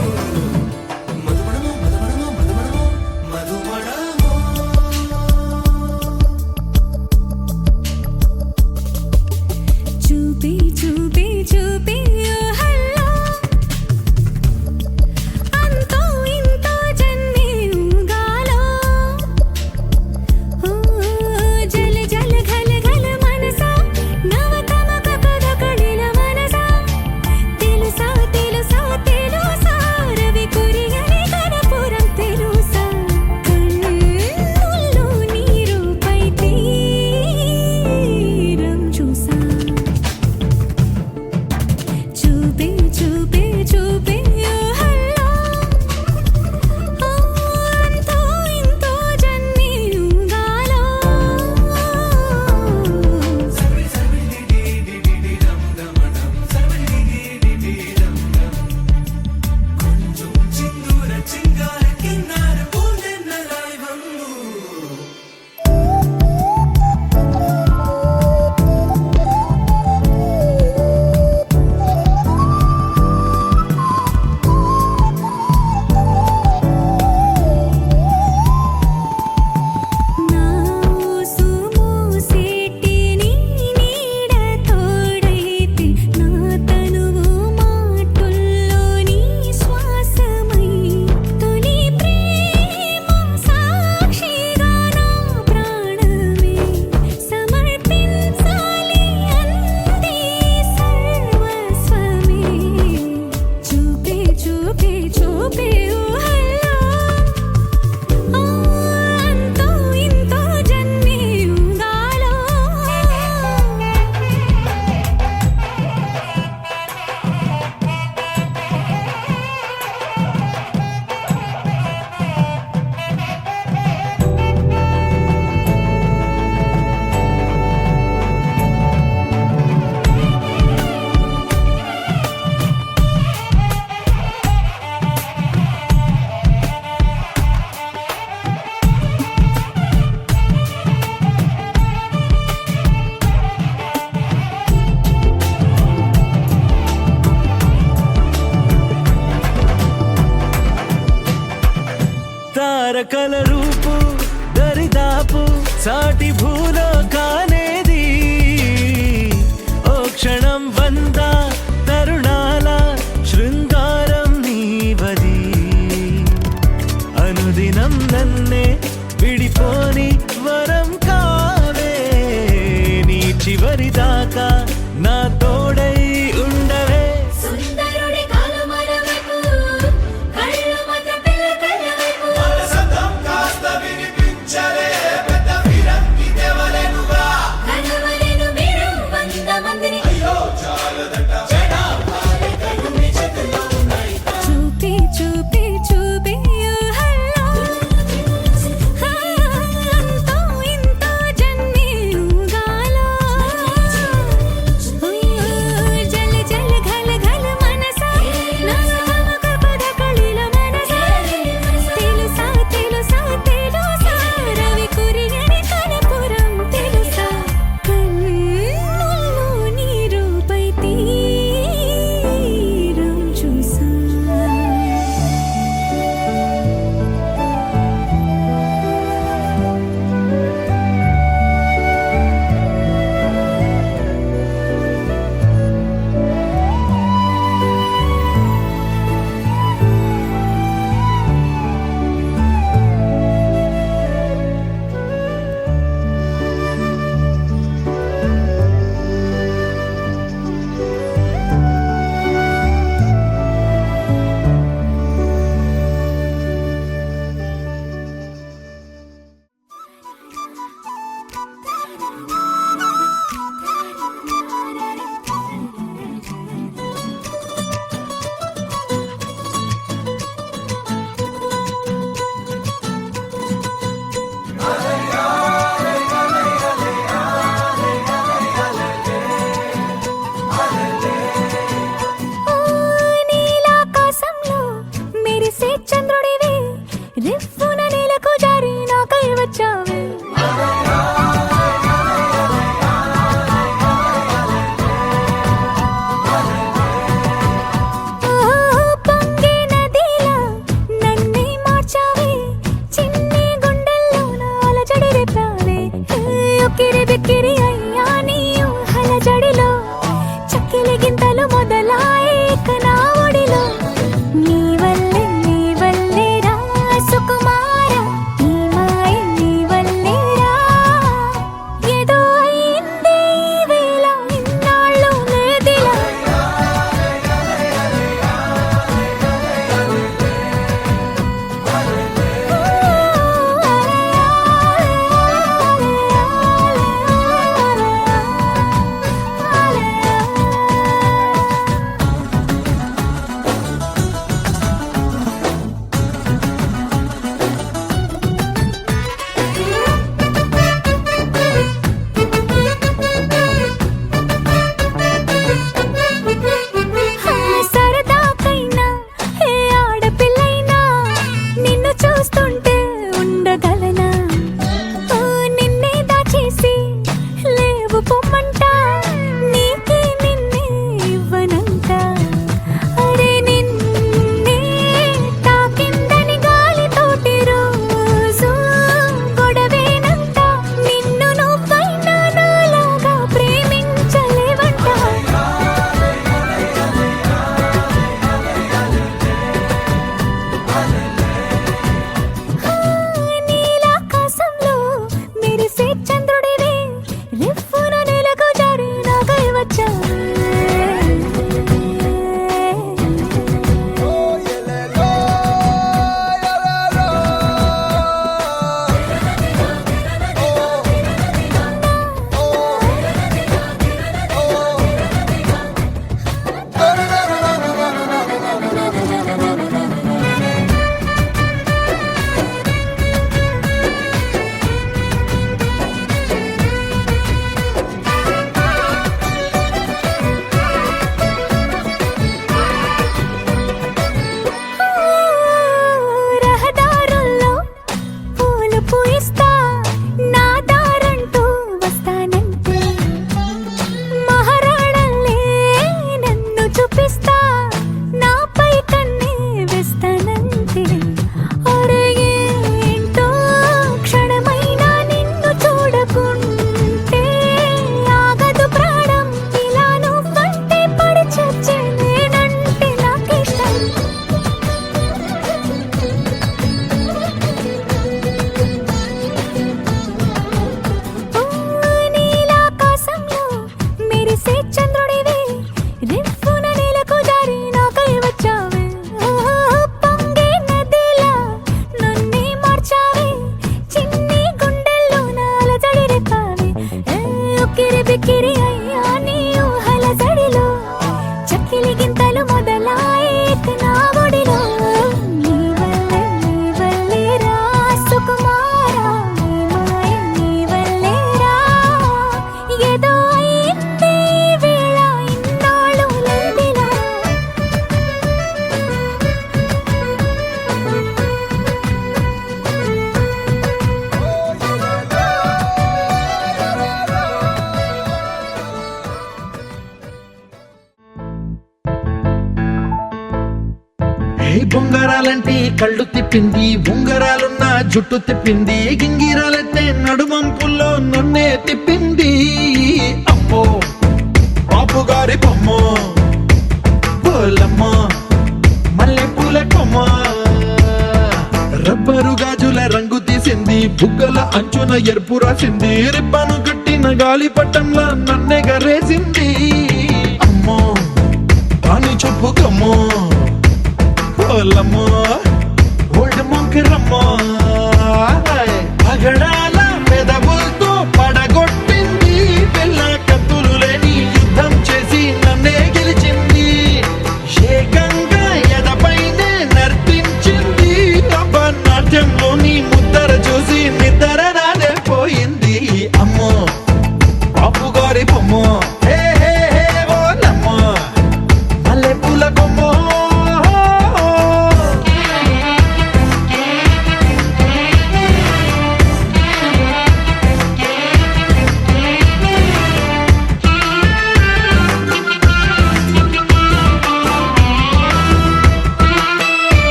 மதுமணமோ மதுமணமோ மதுமணமோ மதுமணமோ చూపి చూపి చూపి హల్లా అంతో ఇంతో జన్మే ఉంగాలో ఓ జల జల ఘల ఘల మనసా నవతమ కకదకళిల మనసా తెలుసా తెలుసా తెలుసా రవి కురియని కనపురం తెలుసా కన్నుల్లో నీరుపై తీరం చూసా చూపే చూపే చూపే హల్లా అంతో ఇంతో జన్మే ఉంగాలో கொஞ்சம் செந்தூர சிங்கார கின்னார பூந்தென்னலாய் வന്നു నా సుమోసేటి నీ నీడ తోడైతే నా తనువు మాటుల్లో నీ శ్వాసమై తొలి ప్రేమ సాక్షిగా నా ప్రాణమే సమర్పించాలి అంది సర్వస్వమే చూపే చూపే చూపే ఊహల్లో అంతో ఇంతో జన్మే ఉంగాలో తారకల రూపు దరిదాపు సాటి భూలోకానేది ఓ క్షణం వంద తరుణాల శృంగారం నీవది అనుదినం నన్నే విడిపోని వరం కావే నీ చివరి దాకా నా తోడై ఉండవే సుందరుడి కాలు మరవకు కళ్ళు మాత్రం పిల్ల కళ్ళవైపు సతం ఉక్కిరి బిక్కిరి అయ్యా నీ ఊహల జడిలో చక్కిలి గింతలు మొదలాయేక నా ఒడిలో నీ వల్లే రా సుకుమార నీ మాయ నీ వల్లే రా ఏదో అయింది ఈ వేళ ఇన్నాళ్ళు లేదిలా సరదాకైనా ఏ ఆడపిల్లైనా నిన్ను చూస్తుంటే ఉండగలనా ఓ నిన్నే దాచేసి లేవు పొమ్మంట నీకే నిన్నే ఇవ్వనంట అరే నిన్నే తాకిందని గాలితోటి రోజు గొడవేనంట నిన్ను నువ్వైనా నాలాగా ప్రేమించలేవంట నీలాకాశంలో మెరిసే చంద్రుడివి రివ్వున నెలకు జారి నాకై వచ్చావే రహదారుల్లో పూలు పూయిస్తా నా దారంటూ వస్తానంటే మహారాణల్లే నన్ను చూపిస్తా నాపై కన్నే వేస్తానంటే అరే ఏంటో క్షణమైనా నిన్ను చూడకుంటే ఆగదు ప్రాణం ఇలా నువ్వంటే పడి చచ్చే నేనంటే నాకిష్టం నీలాకాశంలో మెరిసే చంద్రుడివి రివ్వున నెలకు జారి నాకై వచ్చావే పొంగే నదిలా నన్నే మార్చావే చిన్ని గుండెల్లో నాలజడి రేపావే ఉక్కిరి బిక్కిరి అయ్యా నీ ఊహల జడిలో చక్కిలి గింతలు మొదలాయేక నా ఒడిలో నీ వల్లే రా సుకుమార నీ మాయ నీ వల్లే రా ఏదో అయింది ఈ వేళ ఇన్నాళ్ళు లేదిలా ఏ బొంగరాలంటే కళ్ళు తిప్పింది ఉంగరాలున్న జుట్టు తిప్పింది గింగిరాలైతే నడుమంపుల్లో నన్నే తిప్పింది అమ్మో బాపు గారి బొమ్మ పోలమ్మ మల్లె పూల కొమ్మ రబ్బరు గాజుల రంగు తీసింది బుగ్గల అంచున ఎరుపు రాసింది రిబ్బను కట్టిన గాలి పట్టంలా నన్నే గరేసింది అమ్మో దాని చెప్పు కమ్మో పోలమ్మో ఓల్డ్ మొంకిరమ్మో పగడాల పెదవులతో పడగొట్టింది పిల్ల కత్తులు లేని యుద్ధం చేసి నన్నే గెలిచింది ఏకంగా ఎదపైనే నర్తించింది నాట్యంలో నీ ముద్దర చూసి నిద్ర నాదే పోయింది అమ్మో బాపు గారి బొమ్మ హే హే హే ఓలమ్మ మల్లె పూల కొమ్మ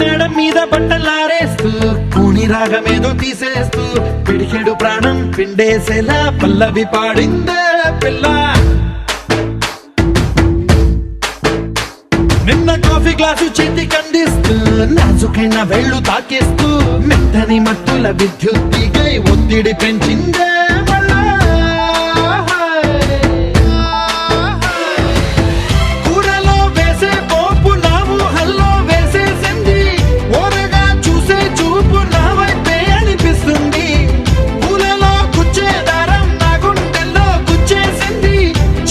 మేడం మీద బట్టలారేస్తూ కూని రాగమేదో తీసేస్తూ పిడికెడు ప్రాణం పిండేసేలా పల్లవి పాడిందే పిల్ల. నిన్న కాఫీ గ్లాసు చేతి కందిస్తూ నాజుకైన వేళ్ళు తాకేస్తూ మెత్తని మత్తుల విద్యుత్ తీగై ఒత్తిడి పెంచిందే మళ్ళా. కూరలో వేసే పోపు నా ఊహల్లో వేసేసింది, ఓరగా చూసే చూపు నా వైపే అనిపిస్తుంది. పూలలో గుచ్చే దారం నా గుండెల్లో గుచ్చేసింది,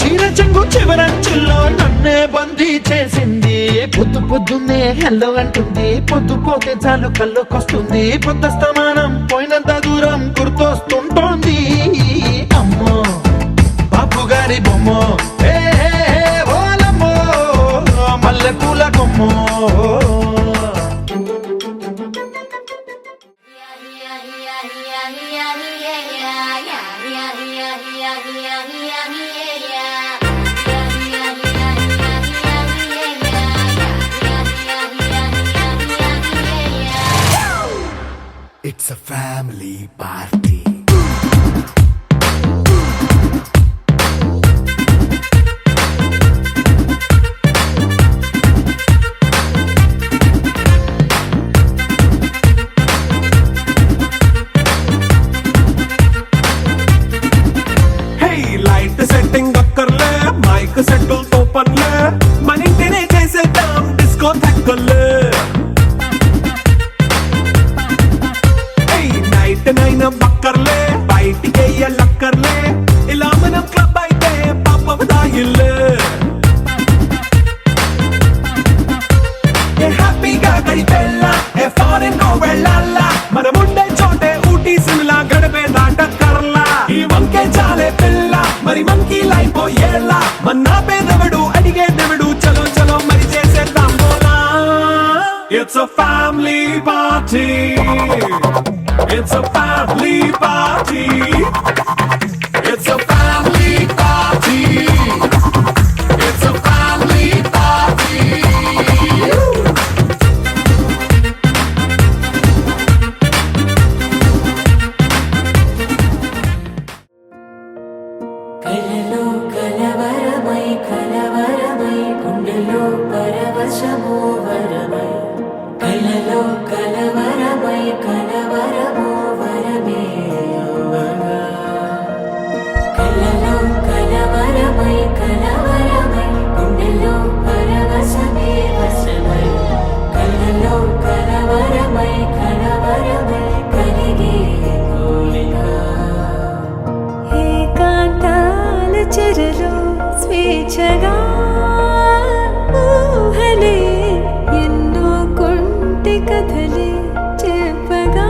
చీర చెంగు చివరంచుల్లో నన్నే బందీ చేసింది. పొద్దు పొద్దున్నే హెల్లో అంటుంది, పొద్దు పోతే చాలు కళ్ళొకొస్తుంది. పొద్దస్తమానం పోయినంత దూరం గుర్తొస్తుంటోంది. అమ్మో బాపు గారి బొమ్మో, ఏ ఓలమ్మో మల్లె పూల కొమ్మో. It's a family party. Hey, light setting అక్కర్లే, మైక్ సెట్టుల్ తో పనిలే, మన ఇంటినే చేసేద్దాం డిస్కో థక్కర్లే. నైనా బక్కర్లే, బయటికి లక్కర్లే, ఇలా మనం క్లబ్ అయితే పాప దాయిల్లే. హ్యాపీగా గడిపెళ్ళ, ఏ ఫారెన్ కో వెళ్ళాల, మనం ఉండే చోటే ఊటీ సిమ్లా గడిపే దాటక్కర్లా. ఈ వంకే చాలే పిల్ల, మరి మనకి లైఫ్ ఏళ్ళ, మన్నా పేదవడు అడిగేదెవడు, చలో చలో మరి చేసేద్దాం బోలా. It's a family party. It's a family party. It's a family party. It's a family party. కలలో కలవరమై కలవరమై గుండెలో పరవశమో వరమై, కలలో కలవరమై కలవరమో వరమే యోగగా. కలలో కలవరమై కలవరమై గుండెలో పరవశమే వశమై, కలలో కలవరమై కలవరమై కలిగే కోరిక. ఏకాంతాల చెరలో స్వేచ్ఛగా ఊహలే ఎన్నో కొంటె కథలే చెప్పగా,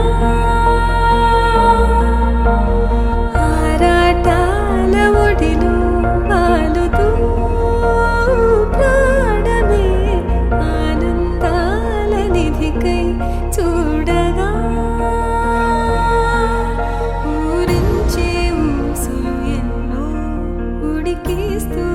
ఆరాటాల ఒడిలో వాలుతూ ప్రాణమే ఆనందాల నిధికై చూడగా, ఊరించే ఊసులు ఎన్నో ఉడికిస్తూ